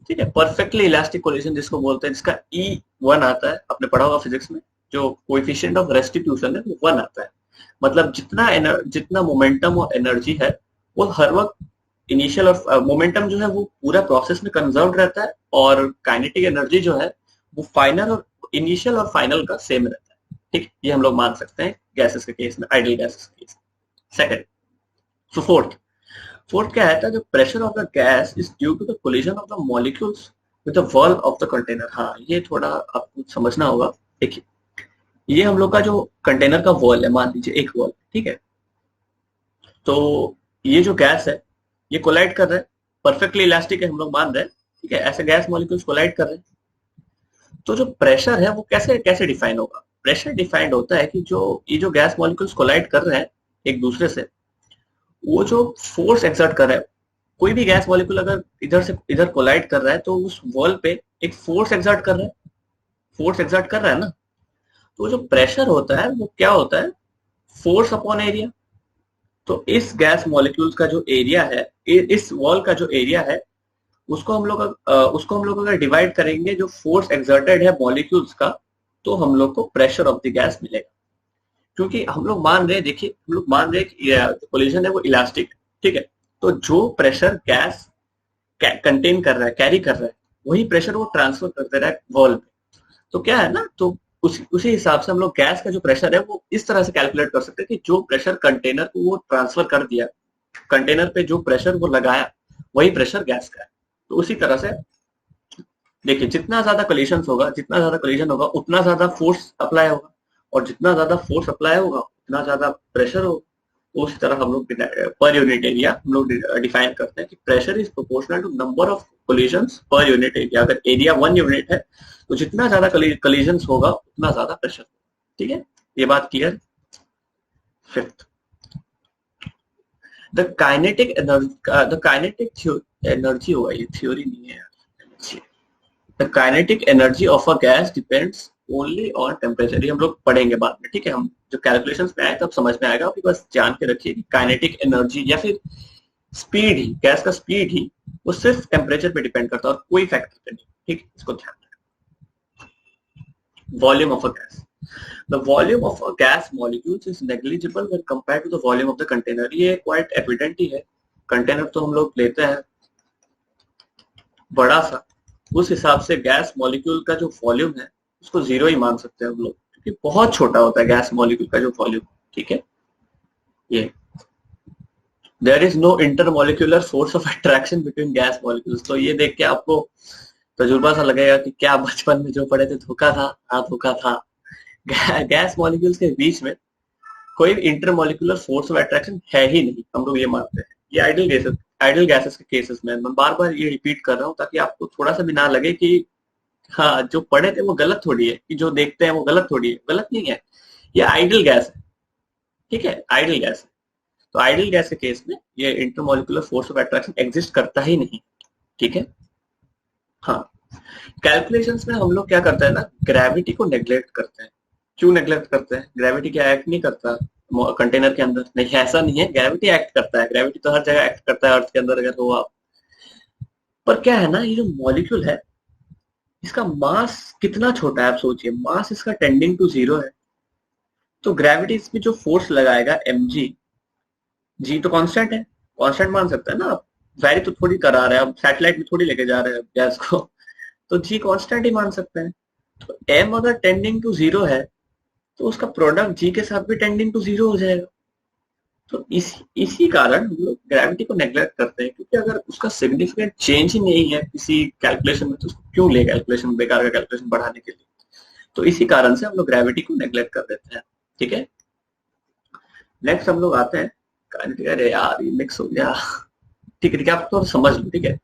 ठीक है, परफेक्टली इलास्टिक कोलिशन जिसको बोलते हैं, जिसका E1 आता है, आपने पढ़ा होगा फिजिक्स में, जो कोएफिशिएंट ऑफ रेस्टिट्यूशन है वो 1 आता है। मतलब जितना मोमेंटम और एनर्जी है वो हर वक्त इनिशियल और मोमेंटम जो है वो पूरा प्रोसेस में कंजर्व रहता है, और काइनेटिक एनर्जी जो है वो फाइनल और इनिशियल और फाइनल का सेम रहता है। ठीक, ये हम लोग मान सकते हैं गैसेस के केस में, आइडियल गैसेस के केस में। सेकंड, तो फोर्थ क्या है, the pressure of the gas is due to the collision of the molecules with the wall of the container. हाँ, ये थोड़ा आपको समझना होगा। देखिए, ये हम लोग का जो कंटेनर का वॉल है, मान लीजिए एक वॉल, ठीक है, तो ये जो गैस है ये कोलाइड कर रहा है, परफेक्टली इलास्टिक है हम लोग मान रहे हैं। ठीक है, ऐसे गैस मॉलिक्यूल्स कोलाइड कर रहे हैं, तो जो प्रेशर है वो कैसे कैसे डिफाइन होगा, प्रेशर डिफाइंड होता है कि ये जो गैस मॉलिक्यूल्स कोलाइड कर रहे हैं एक दूसरे से, वो जो फोर्स एक्सर्ट कर रहा है, कोई भी गैस मॉलिक्यूल अगर इधर से इधर कोलाइड कर रहा है तो उस वॉल पे एक फोर्स एक्सर्ट कर रहा है, फोर्स एक्सर्ट कर रहा है ना, तो जो प्रेशर होता है वो क्या होता है, फोर्स अपॉन एरिया। तो इस गैस मॉलिक्यूल्स का जो एरिया है, इस वॉल का जो एरिया है, उसको हम लोग अगर डिवाइड करेंगे जो फोर्स एक्सर्टेड है मॉलिक्यूल्स का, तो हम लोग को प्रेशर ऑफ द गैस मिलेगा। क्योंकि हम लोग मान रहे हैं, देखिए हम लोग मान रहे हैं कि कोलिजन है वो इलास्टिक, ठीक है, तो जो प्रेशर गैस कंटेन कर रहा है, कैरी कर रहा है, वही प्रेशर वो ट्रांसफर कर दे रहा है वॉल पे। तो क्या है ना, तो उसी हिसाब से हम लोग गैस का जो प्रेशर है वो इस तरह से कैलकुलेट कर सकते हैं कि जो प्रेशर कंटेनर को वो ट्रांसफर कर दिया कंटेनर पे जो प्रेशर वो लगाया वही प्रेशर गैस का है। तो उसी तरह से देखिए, जितना ज्यादा कोलिजन होगा उतना ज्यादा फोर्स अप्लाई होगा, और जितना ज्यादा फोर्स अप्लाई होगा उतना ज्यादा प्रेशर होगा। तो उसी तरह हम लोग पर यूनिट एरिया हम लोग डिफाइन करते हैं कि pressure is proportional to number of collisions per unit area. अगर एरिया 1 यूनिट है तो जितना ज्यादा कोलिजन्स होगा उतना ज्यादा प्रेशर होगा। ठीक है, ये बात clear. Fifth, the kinetic energy होगा, ये थ्योरी नहीं है यार। The kinetic energy of a gas depends only on temperature. ये हम लोग पढ़ेंगे बाद में, ठीक है। हम जो कैलकुलेशंस में आए तब समझ में आएगा, बस जान के रखिए कि काइनेटिक एनर्जी या फिर स्पीड ही, गैस का स्पीड ही वो सिर्फ टेम्परेचर पे डिपेंड करता है और कोई फैक्टर पे नहीं। ठीक, इसको ध्यान रखें। Volume of a gas, the volume of a gas molecules is negligible when compared to the volume of the container। ये quite evident ही है। कंटेनर तो हम लोग लेते हैं बड़ा सा, उस हिसाब से गैस मॉलिक्यूल का जो वॉल्यूम है उसको जीरो ही मान सकते हैं हम लोग, क्योंकि बहुत छोटा होता है गैस मॉलिक्यूल का जो वॉल्यूम। ठीक है, ये there is no intermolecular force of attraction between gas molecules. तो ये देख के आपको तजुर्बा सा लगेगा कि क्या बचपन में जो पढ़े थे धोखा था। हाँ, धोखा था। गैस मॉलिक्यूल्स के बीच में कोई इंटरमोलिकुलर फोर्स ऑफ अट्रैक्शन है ही नहीं, हम लोग ये मानते हैं। ये आइडियल गैसेस के केसेस में मैं बार बार ये रिपीट कर रहा हूँ ताकि आपको थोड़ा सा भी ना लगे कि हाँ जो पढ़े थे वो गलत थोड़ी है, कि जो देखते हैं वो गलत थोड़ी है। गलत नहीं है, ये आइडियल गैस है। ठीक है, आइडियल गैस है। तो आइडियल गैस के केस में ये intermolecular force of attraction exist करता ही नहीं। ठीक है, हाँ। कैलकुलेशंस में हम लोग क्या करते हैं ना, ग्रेविटी को नेग्लेक्ट करते हैं। क्यों नेग्लेक्ट करते हैं? ग्रेविटी क्या एक्ट नहीं करता कंटेनर के अंदर? नहीं, ऐसा नहीं है, ग्रेविटी एक्ट करता है। ग्रेविटी तो हर जगह एक्ट करता है अर्थ के अंदर अगर हो आप। पर क्या है ना, ये जो मॉलिक्यूल है इसका मास कितना छोटा है आप सोचिए। मास इसका टेंडिंग टू जीरो है, तो ग्रेविटी इसमें जो फोर्स लगाएगा mg, जी तो कांस्टेंट है, कांस्टेंट मान सकते हैं ना आप। वेरी तो थोड़ी करा रहे हैं, अब सैटेलाइट में थोड़ी लेके जा रहे हैं गैस को, तो जी कांस्टेंट ही मान सकते हैं। तो m अगर टेंडिंग टू जीरो है तो उसका प्रोडक्ट जी के साथ भी टेंडिंग टू जीरो हो जाएगा। तो इसी कारण हम लोग ग्रेविटी को नेग्लेक्ट करते हैं, क्योंकि अगर उसका सिग्निफिकेंट चेंज ही नहीं है किसी कैलकुलेशन में तो उसको क्यों ले कैलकुलेशन, बेकार का कैलकुलेशन बढ़ाने के लिए। तो इसी कारण से हम लोग ग्रेविटी को नेग्लेक्ट कर देते हैं। ठीक है, नेक्स्ट हम लोग आते हैं काइनेटिक। अरे यार ये मिक्स हो गया। ठीक है, आप तो समझ लो। ठीक है,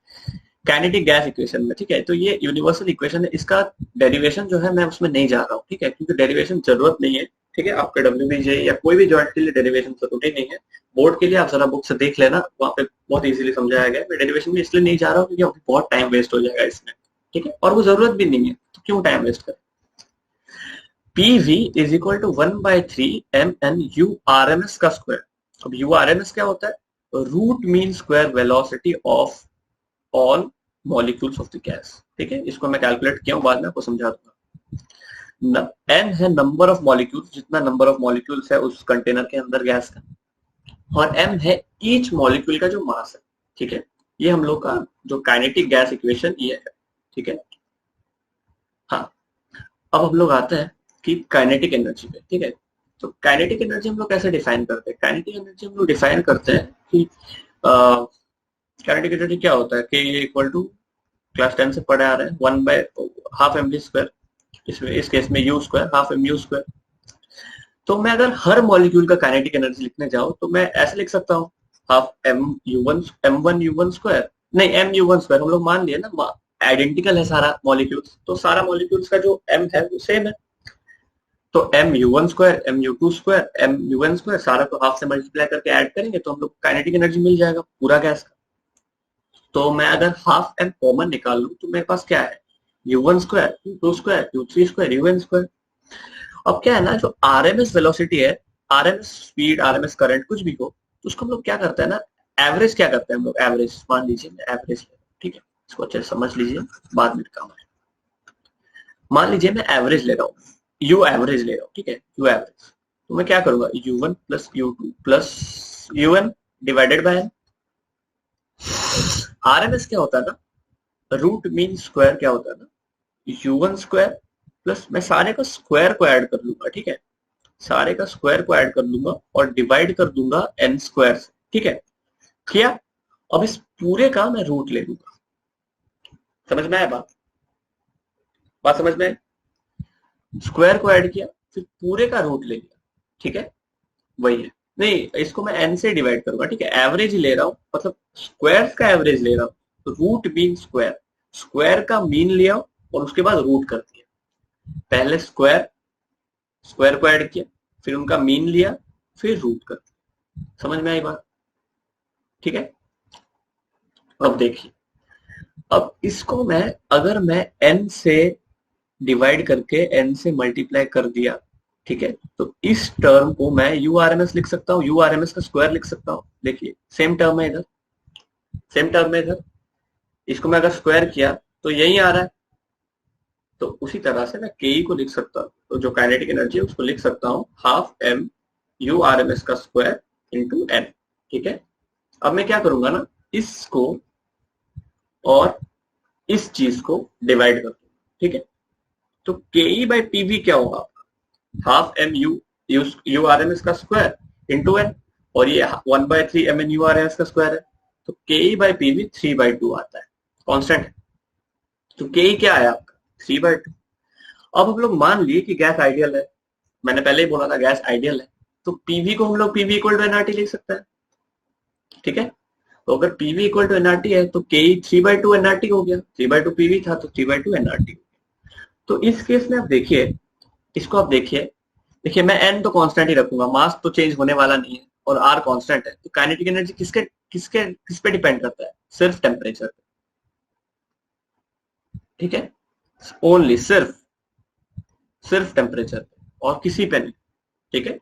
काइनेटिक गैस इक्वेशन में, ठीक है, तो ये यूनिवर्सल इक्वेशन है। इसका डेरिवेशन जो है मैं उसमें नहीं जा रहा हूँ, ठीक है, क्योंकि डेरिवेशन जरूरत नहीं है। ठीक है, आपके WBJ या कोई भी जॉइंट के लिए डेरिवेशन जरूरी नहीं है। बोर्ड के लिए आप जरा बुक से देख लेना, वहाँ पे बहुत इजीली समझाया गया। मैं डेरिवेशन में इसलिए नहीं जा रहा हूँ क्योंकि बहुत टाइम वेस्ट हो जाएगा इसमें। ठीक है, और वो जरूरत भी नहीं है, तो क्यों टाइम वेस्ट करें। PV is equal to 1/3 MNU RMS का स्क्वायर। अब URMS क्या होता है? Root mean square velocity of all molecules of the gas. ठीक है, इसको मैं कैलकुलेट किया हूँ, बाद में आपको समझा दूंगा। n है नंबर ऑफ मॉलिक्यूल्स, जितना नंबर ऑफ मॉलिक्यूल्स है उस कंटेनर के अंदर गैस का, और m है ईच मॉलिक्यूल का जो मास है। ठीक है, ये हम लोग का जो काइनेटिक गैस इक्वेशन ये है। ठीक है, हाँ। अब हम लोग आते हैं कि काइनेटिक एनर्जी पे। ठीक है, तो काइनेटिक एनर्जी हम लोग कैसे डिफाइन करते हैं? काइनेटिक एनर्जी हम लोग डिफाइन करते हैं कि काइनेटिक एनर्जी क्या होता है कि इक्वल टू, क्लास 10 से पढ़े आ रहे हैं, 1/12 mv स्क्वायर, इसमें इस केस में u square, half mu square. तो मैं अगर हर मॉलिक्यूल का काइनेटिक एनर्जी लिखने जाऊं तो मैं ऐसे लिख सकता हूँ, हाफ m1u1 स्क्वायर, नहीं mu1 स्क्वायर। हम लोग मान लिए ना आइडेंटिकल है सारा मॉलिक्यूल्स, तो सारा मॉलिक्यूल्स का जो m है वो सेम है। तो mu1 square, mu2 square, mun square, सारा को हाफ से मल्टीप्लाई करके ऐड करेंगे तो हम लोग काइनेटिक एनर्जी मिल जाएगा पूरा गैस का। तो मैं अगर हाफ m कॉमन निकाल लूं तो मेरे पास क्या है, u1 square, u2 square, u3 square, un square. अब क्या है ना, जो RMS वेलोसिटी है, RMS स्पीड, RMS करंट कुछ भी हो, तो उसको हम लोग क्या करते हैं ना, एवरेज क्या करते हैं हम लोग, एवरेज मान लीजिए मैं एवरेज। ठीक है, इसको अच्छे से समझ लीजिए, बाद में काम है। मान लीजिए मैं एवरेज ले रहा हूँ, यू एवरेज ले रहा हूँ। ठीक है, यू एवरेज, तो मैं क्या करूंगा, u1 plus u2 plus un divided by n। RMS क्या होता है ना, रूट मीन स्क्वायर क्या होता है ना, u1 स्क्वायर प्लस, मैं सारे का स्क्वायर को ऐड कर लूंगा। ठीक है, सारे का स्क्वायर को ऐड कर लूंगा और डिवाइड कर दूंगा n स्क्वायर से। ठीक है, किया। अब इस पूरे का मैं रूट ले लूंगा। समझ में आया बात? बात समझ में? स्क्वायर को ऐड किया, फिर पूरे का रूट ले लिया। ठीक है, वही है। नहीं, इसको मैं एन से डिवाइड करूंगा। ठीक है, एवरेज ले रहा हूँ, मतलब स्क्वायर का एवरेज ले रहा हूँ। तो रूट मीन स्क्वायर, स्क्वायर का मीन लिया और उसके बाद रूट कर दिया। पहले स्क्वायर, स्क्वायर को ऐड किया, फिर उनका मीन लिया, फिर रूट कर दिया। समझ में आई बात? ठीक है, अब देखिए, अब इसको मैं, अगर मैं n से डिवाइड करके n से मल्टीप्लाई कर दिया, ठीक है, तो इस टर्म को मैं यू आर एम एस लिख सकता हूँ, यू आर एम एस का स्क्वायर लिख सकता हूँ। देखिए सेम टर्म है इधर, सेम टर्म है इधर। इसको मैं अगर स्क्वायर किया तो यही आ रहा है। तो उसी तरह से मैं के को लिख सकता हूँ, तो जो काइनेटिक एनर्जी है उसको लिख सकता हूँ half M U R M S का स्क्वायर इंटू एन। ठीक है, अब मैं क्या करूंगा ना, इसको और इस चीज को डिवाइड कर दूंगा। ठीक है, तो के ई बाई पी वी क्या होगा? Half M U U R M S का स्क्वायर इंटू एन, और ये 1/3 M N U R M S का स्क्वायर है। तो के ई बाई पी वी 3/2 आता है, कांस्टेंट है। तो के ई क्या आया आपका? 3/2। अब हम लोग मान लिए कि गैस आइडियल है, मैंने पहले ही बोला था गैस आइडियल है, तो पीवी को हम लोग पीवी इक्वल टू एनआरटी लिख सकते हैं। ठीक है, तो अगर पीवी इक्वल टू एनआरटी है तो के ई 3/2 एनआरटी हो गया, 3/2 पीवी था तो 3/2 एनआरटी। तो इस केस में आप देखिए, इसको आप देखिए, देखिए मैं एन तो कांस्टेंट ही रखूंगा, मास तो चेंज होने वाला नहीं है, और आर कांस्टेंट है। तो काइनेटिक एनर्जी किसके किसके किस पे डिपेंड करता है? सिर्फ टेम्परेचर पे। ठीक है, ओनली सिर्फ सिर्फ टेम्परेचर पे और किसी पे नहीं। ठीक है,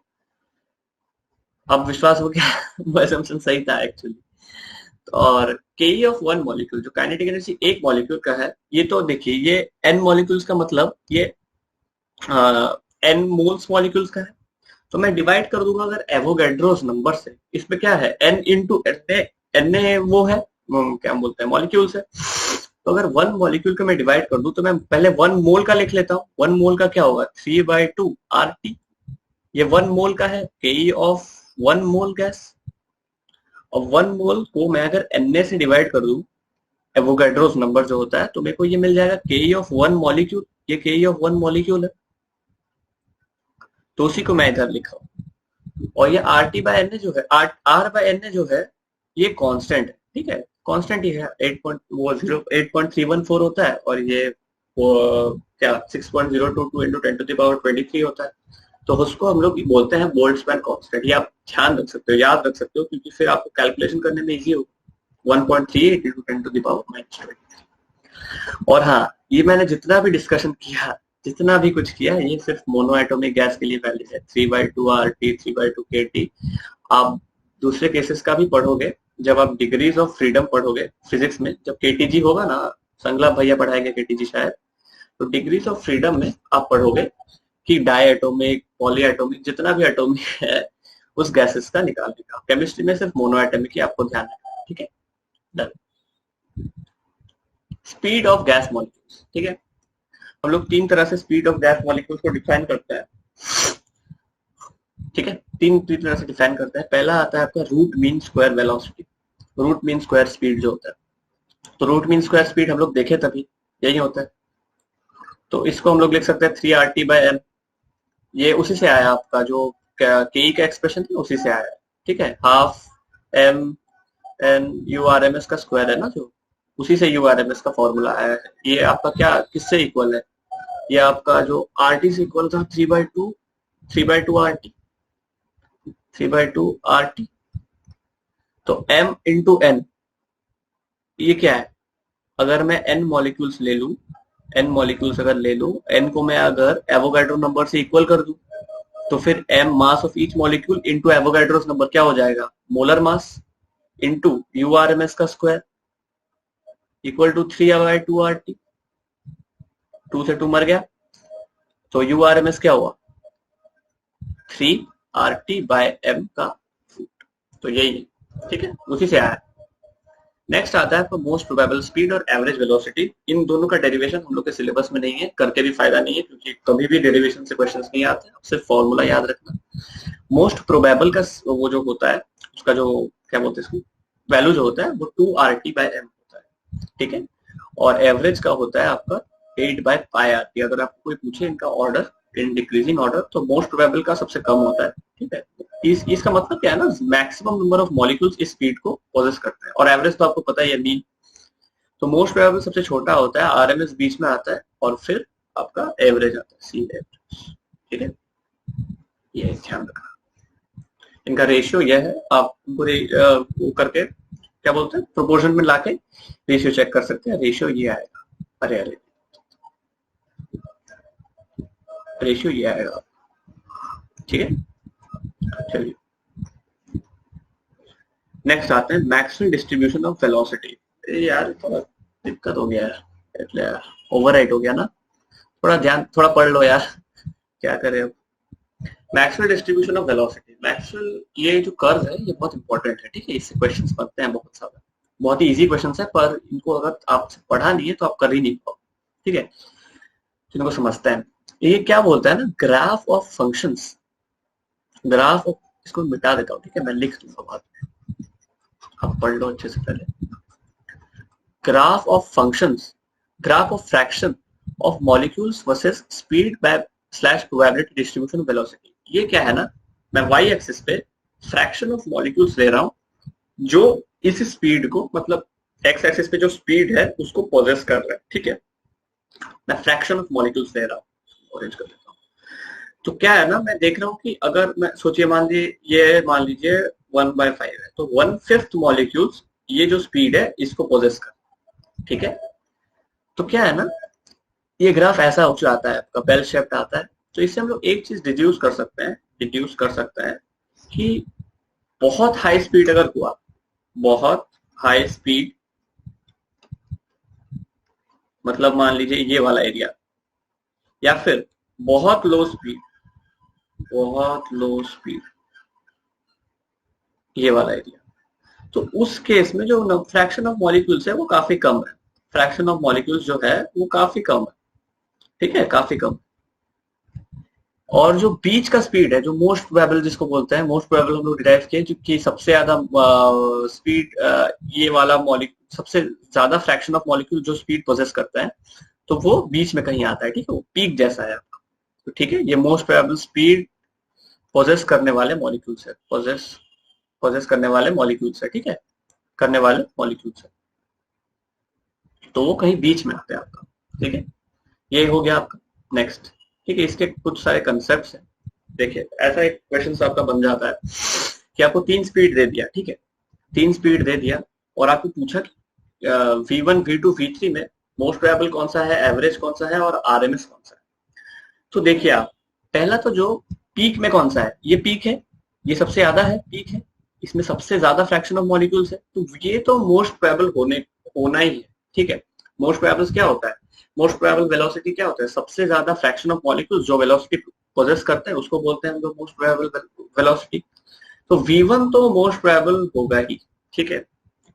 अब विश्वास हो गया? वो assumption सही था एक्चुअली। और के ऑफ वन मॉलिक्यूल, जो काइनेटिक एनर्जी एक मॉलिक्यूल का है, ये तो देखिए ये एन मॉलिक्यूल्स का मतलब ये एन मोल्स मॉलिक्यूल्स का है। तो मैं डिवाइड कर दूंगा अगर एवोगैड्रोस नंबर से। इसमें क्या है? एन इंटू एन ए वो है, क्या बोलते हैं, मॉलिक्यूल्स है। तो अगर वन मॉलिक्यूल का मैं डिवाइड कर दूं तो मैं पहले वन मोल का लिख लेता हूँ। वन मोल का क्या होगा? 3/2 आर टी। ये वन मोल का है, के ऑफ वन मोल गैस। और वन मोल को मैं अगर एन से डिवाइड कर दूं, एवोगैड्रोस नंबर जो होता है, तो मेरे को ये मिल जाएगा के ऑफ वन मॉलिक्यूल। ये के ऑफ वन मॉलिक्यूल है, तो उसी को मैं इधर लिखा हूँ। और ये आर टी बाय एन जो है, आर बाय एन जो है, ये कांस्टेंट है। ठीक है, कांस्टेंट ही है, 8.314 होता है, और ये वो क्या 6.022 इंटू 10⁻23 होता है। तो उसको हम लोग बोलते हैं बोल्ट्जमैन कांस्टेंट। ये आप ध्यान रख सकते हो, याद रख सकते हो, क्योंकि फिर आपको कैलकुलेशन करने में इजी होगा। 1.38 इंटू 10⁻23। और हाँ, ये मैंने जितना भी डिस्कशन किया, जितना भी कुछ किया, ये सिर्फ मोनो एटॉमिक गैस के लिए वैलिड है। 3/2 आर टी, 3/2 के टी। आप दूसरे केसेस का भी पढ़ोगे जब आप डिग्रीज ऑफ फ्रीडम पढ़ोगे फिजिक्स में, जब केटीजी होगा ना, संगला भैया पढ़ाएंगे केटीजी शायद, तो डिग्रीज ऑफ फ्रीडम में आप पढ़ोगे कि डाई एटॉमिक, पॉली एटॉमिक, जितना भी एटॉमिक है उस गैसेस का निकालने का। केमिस्ट्री में सिर्फ मोनो एटॉमिक ही आपको ध्यान रखना है। ठीक है, done. Speed of gas molecules. ठीक है, हम लोग तीन तरह से स्पीड ऑफ गैस मॉलिक्यूल्स को डिफाइन करते हैं। ठीक है, तीन तरह से डिफाइन करते हैं। पहला आता है आपका root mean square velocity, root mean square speed जो होता है। तो रूट मीन स्क्वायर स्पीड हम लोग देखे तभी, यही होता है। तो इसको हम लोग लिख सकते हैं 3RT/m। ये उसी से आया आपका जो के का एक्सप्रेशन था, उसी से आया है। ठीक है, half M N U R M S का स्क्वायर है ना, जो उसी से यू आर एम एस का फॉर्मूला आया है। ये आपका क्या किससे इक्वल है? ये आपका जो आर टी से इक्वल था, 3/2 आर टी, 3/2 आर टी। तो m इंटू एन, ये क्या है? अगर मैं n मॉलिक्यूल्स ले लूं, n मॉलिक्यूल्स अगर ले लूं, n को मैं अगर एवोगैड्रो नंबर से इक्वल कर दूं, तो फिर m mass of each molecule into Avogadro's number क्या हो जाएगा? Molar mass into u R M S का square equal to 3/2 R T. 2 से 2 मर गया, तो यू आर एम एस क्या हुआ? 3RT/m का फुट। तो यही है। ठीक है, उसी से आया। नेक्स्ट आता है आपको मोस्ट प्रोबेबल स्पीड और एवरेज वेलोसिटी। इन दोनों का डेरिवेशन हम लोग के सिलेबस में नहीं है, करके भी फायदा नहीं है, क्योंकि कभी भी डेरिवेशन से क्वेश्चंस नहीं आते, सिर्फ फॉर्मूला याद रखना। मोस्ट प्रोबेबल का वो जो होता है, उसका जो क्या बोलते हैं इसको, वैल्यू जो होता है वो 2RT/m होता है, ठीक है। और एवरेज का होता है आपका 8/πRT। अगर आपको कोई पूछे इनका ऑर्डर इन डिक्रीजिंग ऑर्डर, तो मोस्ट प्रोबेबल का सबसे कम होता है, ठीक है। इसका मतलब क्या है ना, मैक्सिमम नंबर ऑफ मॉलिक्यूल्स इस स्पीड को पोजेस करते हैं। और एवरेज तो आपको पता ही है, मीन। तो मोस्ट प्रोबेबल सबसे छोटा होता है, आरएमएस बीच में आता है, और फिर आपका एवरेज आता है, सी एवरेज, ठीक है। ये ध्यान रखना, इनका रेशियो यह है। आप पूरे वो करके क्या बोलते हैं, प्रोपोर्शन में लाके रेशियो चेक कर सकते हैं। रेशियो ये आएगा, अरे अरे रेशियो ये आएगा, ठीक है। चलिए नेक्स्ट आते हैं मैक्सवेल डिस्ट्रीब्यूशन ऑफ वेलोसिटी। यार थोड़ा दिक्कत हो गया है, એટલે ओवरराइट हो गया ना, थोड़ा पढ़ लो यार, क्या करें अब। Maxwell distribution of velocity, Maxwell ये जो कर्व है ये बहुत इंपॉर्टेंट है, ठीक है। इससे क्वेश्चंस बनते हैं बहुत सारे, बहुत ही इजी क्वेश्चंस है, पर इनको अगर आपसे पढ़ा नहीं है तो आप कर ही नहीं पाओ, ठीक है। जिनको समझते हैं, ये क्या बोलता है ना, graph of functions, graph of, इसको मिटा देता हूँ, ठीक है, मैं लिख दूंगा बाद में, आप पढ़ लो अच्छे से पहले। Graph of functions, graph of fraction of molecules versus speed bye slash probability distribution velocity. ये क्या है ना, मैं वाई एक्सिस पे फ्रैक्शन ऑफ मॉलिक्यूल्स ले रहा हूँ जो इस स्पीड को, मतलब एक्स एक्सिस पे जो स्पीड है उसको पोजेस कर रहा है, ठीक है। मैं फ्रैक्शन ऑफ मॉलिक्यूल्स ले रहा हूँ, ऑरेंज कर देता हूँ। तो क्या है ना, मैं देख रहा हूँ कि अगर मैं सोचिए, मान लीजिए 1/5 है, तो 1/5 मॉलिक्यूल्स ये जो स्पीड है इसको पोजेस कर, ठीक है। तो क्या है ना, ये ग्राफ ऐसा हो जाता है आपका, बेल शेप्ड आता है। तो इससे हम लोग एक चीज डिड्यूस कर सकते हैं कि बहुत हाई स्पीड अगर हुआ, बहुत हाई स्पीड मतलब मान लीजिए ये वाला एरिया, या फिर बहुत लो स्पीड, बहुत लो स्पीड ये वाला एरिया, तो उस केस में जो फ्रैक्शन ऑफ मॉलिक्यूल्स है वो काफी कम है। फ्रैक्शन ऑफ मॉलिक्यूल्स जो है वो काफी कम है, ठीक है, काफी कम। और जो बीच का स्पीड है, जो मोस्ट प्रोबेबल जिसको बोलते हैं, मोस्ट प्रोबेबल हम लोग डिराइव किए क्योंकि सबसे ज्यादा स्पीड ये वाला मॉलिक्यूल, सबसे ज्यादा फ्रैक्शन ऑफ मॉलिक्यूल जो स्पीड पोजेस करता है, तो वो बीच में कहीं आता है, ठीक है, वो पीक जैसा है आपका। तो ठीक है, ये मोस्ट प्रोबेबल स्पीड पोजेस करने वाले मॉलिक्यूल्स है, पोजेस करने वाले मॉलिक्यूल्स है, ठीक है, करने वाले मॉलिक्यूल्स है। तो वो कहीं बीच में आते हैं आपका, ठीक है। ये हो गया आपका। नेक्स्ट, ठीक है, इसके कुछ सारे कंसेप्ट हैं। देखिए ऐसा एक क्वेश्चन आपका बन जाता है कि आपको 3 स्पीड दे दिया, ठीक है, 3 स्पीड दे दिया, और आपको पूछा कि V1, V2, V3 में मोस्ट प्रोबेबल कौन सा है, एवरेज कौन सा है, और आरएमएस कौन सा है। तो देखिए आप, पहला तो जो पीक में कौन सा है, ये पीक है, ये सबसे ज्यादा है, पीक है, इसमें सबसे ज्यादा फ्रैक्शन ऑफ मॉलिक्यूल्स है, तो ये तो मोस्ट प्रोबेबल होना ही है, ठीक है। मोस्ट प्रोबेबल क्या होता है, मोस्ट प्रोबेबल वेलोसिटी क्या होता है, सबसे ज्यादा फ्रैक्शन ऑफ मॉलिक्यूल्स जो वेलोसिटी पोजेस करते हैं उसको बोलते हैं हम लोग मोस्ट प्रोबेबल वेलोसिटी। तो V1 तो मोस्ट प्रोबेबल होगा ही, ठीक है।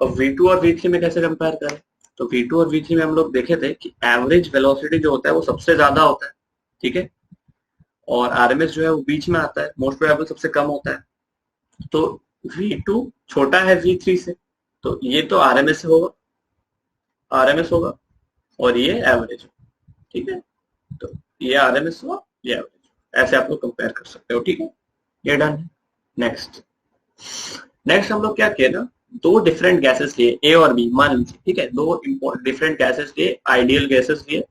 और V2 और V3 में कैसे कंपेयर करें, तो V2 और V3 में हम लोग देखे थे कि एवरेज वेलोसिटी जो होता है वो सबसे ज्यादा होता है, ठीक है, और आरएमएस जो है वो बीच में आता है, मोस्ट प्रोबेबल सबसे कम होता है। तो V2 छोटा है V3 से, तो ये तो आरएमएस होगा, आरएमएस होगा, और ये एवरेज, ठीक है। तो ये आरएमएस हुआ, ये एवरेज, ऐसे आप लोग कंपेयर कर सकते हो, ठीक है। ये डन है। नेक्स्ट हम लोग क्या किए ना, 2 डिफरेंट गैसेस लिए, ए और बी, मान लीजिए, ठीक है, 2 डिफरेंट गैसेस लिए, आइडियल गैसेस लिए,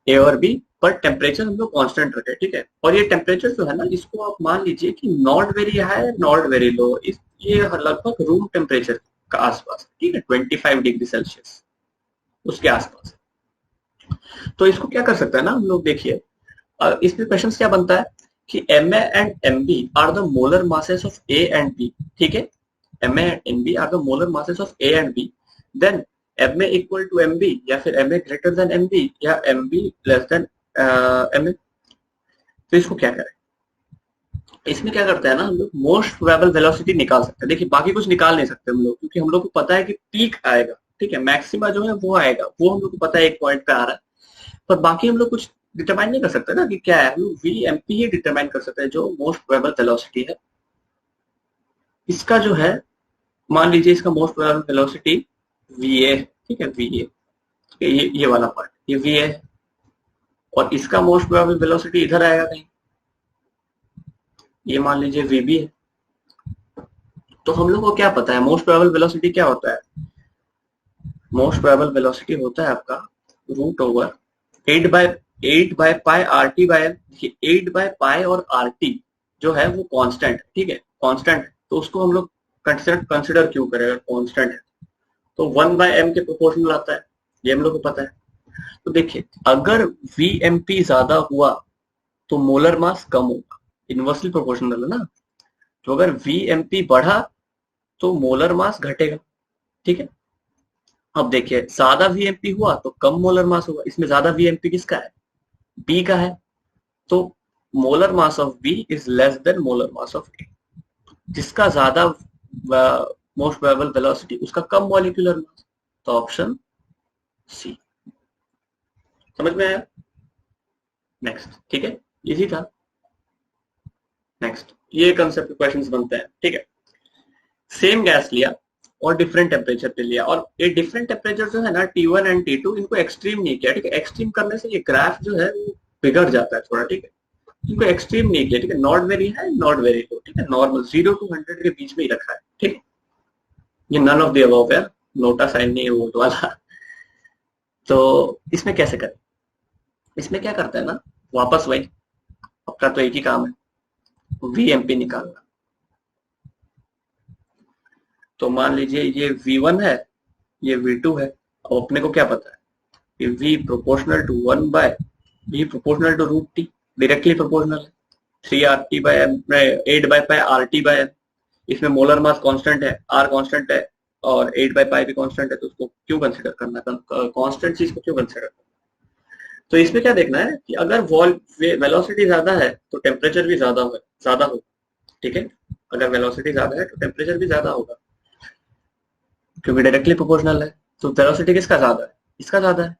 ए और बी, पर टेम्परेचर हम लोग कांस्टेंट रखे, ठीक है। और ये टेम्परेचर जो है ना, इसको आप मान लीजिए कि not very high, not very low, ये लगभग रूम टेम्परेचर का आसपास, ठीक है, 25 डिग्री सेल्सियस उसके आसपास। तो इसको क्या कर सकते हैं ना हम लोग, देखिए इसमें क्वेश्चन क्या बनता है कि Ma and Mb are the molar masses of A and B, ठीक है, Ma and Mb are the molar masses of A and B, then Ma equal to Mb, या फिर Ma ग्रेटर देन Mb, या Mb less than Ma। तो इसको क्या करें, इसमें क्या करते हैं ना हम लोग, मोस्ट प्रोबेबल वेलोसिटी निकाल सकते हैं। देखिए बाकी कुछ निकाल नहीं सकते हम लोग, क्योंकि हम लोग को पता है कि पीक आएगा, ठीक है, मैक्सिमा जो है वो आएगा, वो हम लोग को पता है एक पॉइंट पे आ रहा है, पर बाकी हम लोग कुछ डिटरमाइन नहीं कर सकते ना कि क्या है, हम लोग VMP ही डिटरमाइन कर सकते हैं जो मोस्ट प्रोबेबल वेलोसिटी है। इसका जो है मान लीजिए इसका most probable velocity V A, ठीक है, वी ए, ये वाला पार्ट, ये वी ए, और इसका मोस्ट प्रोबेबल वेलोसिटी इधर आएगा कहीं, ये मान लीजिए वी बी है। तो हम लोग को क्या पता है मोस्ट प्रोबेबल वेलोसिटी क्या होता है? मोस्ट प्रोबेबल वेलोसिटी होता है आपका root over 8 by pi R T by, देखिए 8 बाय पाई और आर टी जो है वो कांस्टेंट है, ठीक है, कांस्टेंट, तो उसको हम लोग कंसिडर क्यों करें? अगर कांस्टेंट है तो 1/m के प्रोपोर्शनल आता है, ये हम लोग को पता है। तो देखिए अगर वीएमपी ज्यादा हुआ तो मोलर मास कम होगा, इनवर्सली प्रोपोर्शनल है ना। तो अगर वीएमपी बढ़ा तो मोलर मास घटेगा, ठीक है। अब देखिए ज्यादा वीएमपी हुआ तो कम मोलर मास होगा, इसमें ज्यादा वीएमपी किसका है? बी का है, तो molar mass of B is less than molar mass of A. जिसका ज्यादा मोस्ट प्रोबेबल वेलोसिटी उसका कम मॉलिक्यूलर मास, तो ऑप्शन सी। समझ में आया? नेक्स्ट, ठीक है, इजी था। नेक्स्ट, ये कंसेप्ट क्वेश्चंस बनते हैं, ठीक है। सेम गैस लिया और डिफरेंट टेम्परेचर पे लिया, और ये डिफरेंट टेम्परेचर जो है ना T1 एंड T2, इनको एक्सट्रीम नहीं किया, ठीक है। एक्सट्रीम करने से ये ग्राफ जो है वो बिगड़ जाता है थोड़ा, ठीक है। इनको एक्सट्रीम नहीं किया, ठीक है, not very high not very low, ठीक है, नॉर्मल 0 to 100 के बीच में ही रखा है, ठीक है। ये नन ऑफ द अबव है, नोटा साइन नहीं है वो वाला। तो इसमें कैसे करें? इसमें क्या करते हैं ना, वापस वही, अपना तो एक ही काम है, वीएमपी निकालना। तो मान लीजिए ये V1 है, ये V2 है। अब अपने को क्या पता है कि V proportional to 1 by V proportional to root T, directly proportional है। 3RT बाय 8/π RT/m, इसमें मोलर मास कांस्टेंट है, R कांस्टेंट है और 8/π भी कांस्टेंट है, तो उसको क्यों कंसीडर करना, कांस्टेंट चीज को क्यों कंसीडर करना। तो इसमें क्या देखना है कि अगर वेलोसिटी ज्यादा है तो टेम्परेचर भी ज्यादा होगा, ठीक है। अगर वेलोसिटी ज्यादा है तो टेम्परेचर भी ज्यादा होगा, क्योंकि डायरेक्टली प्रोपोर्शनल है। तो वेलोसिटी किसका ज्यादा है? इसका ज्यादा है,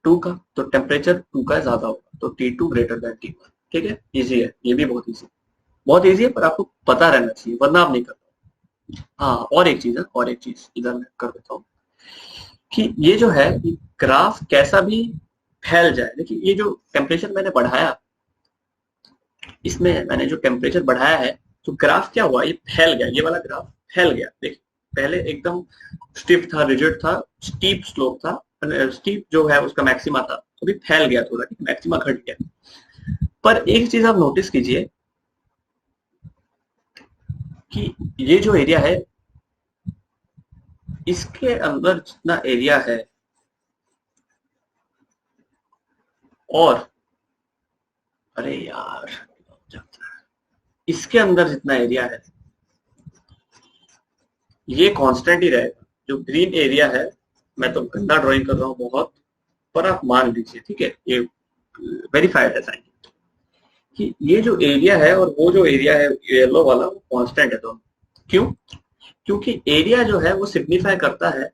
2 का, तो टेम्परेचर 2 का ज्यादा होगा, तो T2 ग्रेटर देन T1, ठीक है। इजी है, ये भी बहुत इजी है, पर आपको पता रहना चाहिए वरना आप नहीं कर पाओगे। हाँ, और एक चीज इधर मैं कर देता हूँ कि ये जो है ग्राफ कैसा भी फैल जाए। देखिए ये जो टेम्परेचर मैंने बढ़ाया, इसमें मैंने जो टेम्परेचर बढ़ाया है, तो ग्राफ क्या हुआ, ये फैल गया, ये वाला ग्राफ फैल गया। देखिए पहले एकदम स्टिफ था, रिजिड था, स्टीप स्लोप था, स्टीप जो है उसका मैक्सिमा था, अभी फैल गया थोड़ा, मैक्सिमा घट गया। पर एक चीज आप नोटिस कीजिए कि ये जो एरिया है, इसके अंदर जितना एरिया है और अरे यार इसके अंदर जितना एरिया है ये कांस्टेंट ही रहेगा। जो ग्रीन एरिया है, मैं तो गंदा ड्राइंग कर रहा हूँ बहुत, पर आप मान लीजिए, ठीक है, ये वेरीफाइड है साइंटिफिक कि ये जो एरिया है और वो जो एरिया है येलो वाला, वो कांस्टेंट है दोनों। क्यों? क्योंकि एरिया जो है वो सिग्निफाई करता है,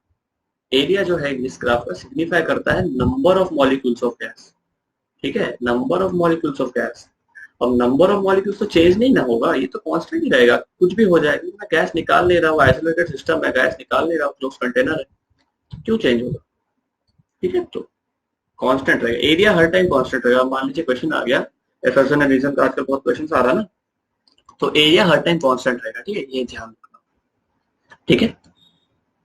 एरिया जो है इस ग्राफ का सिग्निफाई करता है number of molecules of gas, ठीक है, number of molecules of gas. अब नंबर ऑफ मॉलिक्यूल्स तो चेंज नहीं ना होगा, ये तो कांस्टेंट ही रहेगा, कुछ भी हो जाएगा। मैं गैस निकाल ले रहा हूँ, आइसोलेटेड सिस्टम है, गैस निकाल ले रहा हूँ, क्लोज कंटेनर है, तो क्यों चेंज होगा, ठीक है। तो कांस्टेंट रहेगा, एरिया हर टाइम कांस्टेंट रहेगा। मान लीजिए क्वेश्चन आ गया, एफर्सन एंड रीजन का आजकल बहुत क्वेश्चन आ रहा है ना, तो एरिया हर टाइम कांस्टेंट रहेगा, ठीक है, ये ध्यान रखना, ठीक है।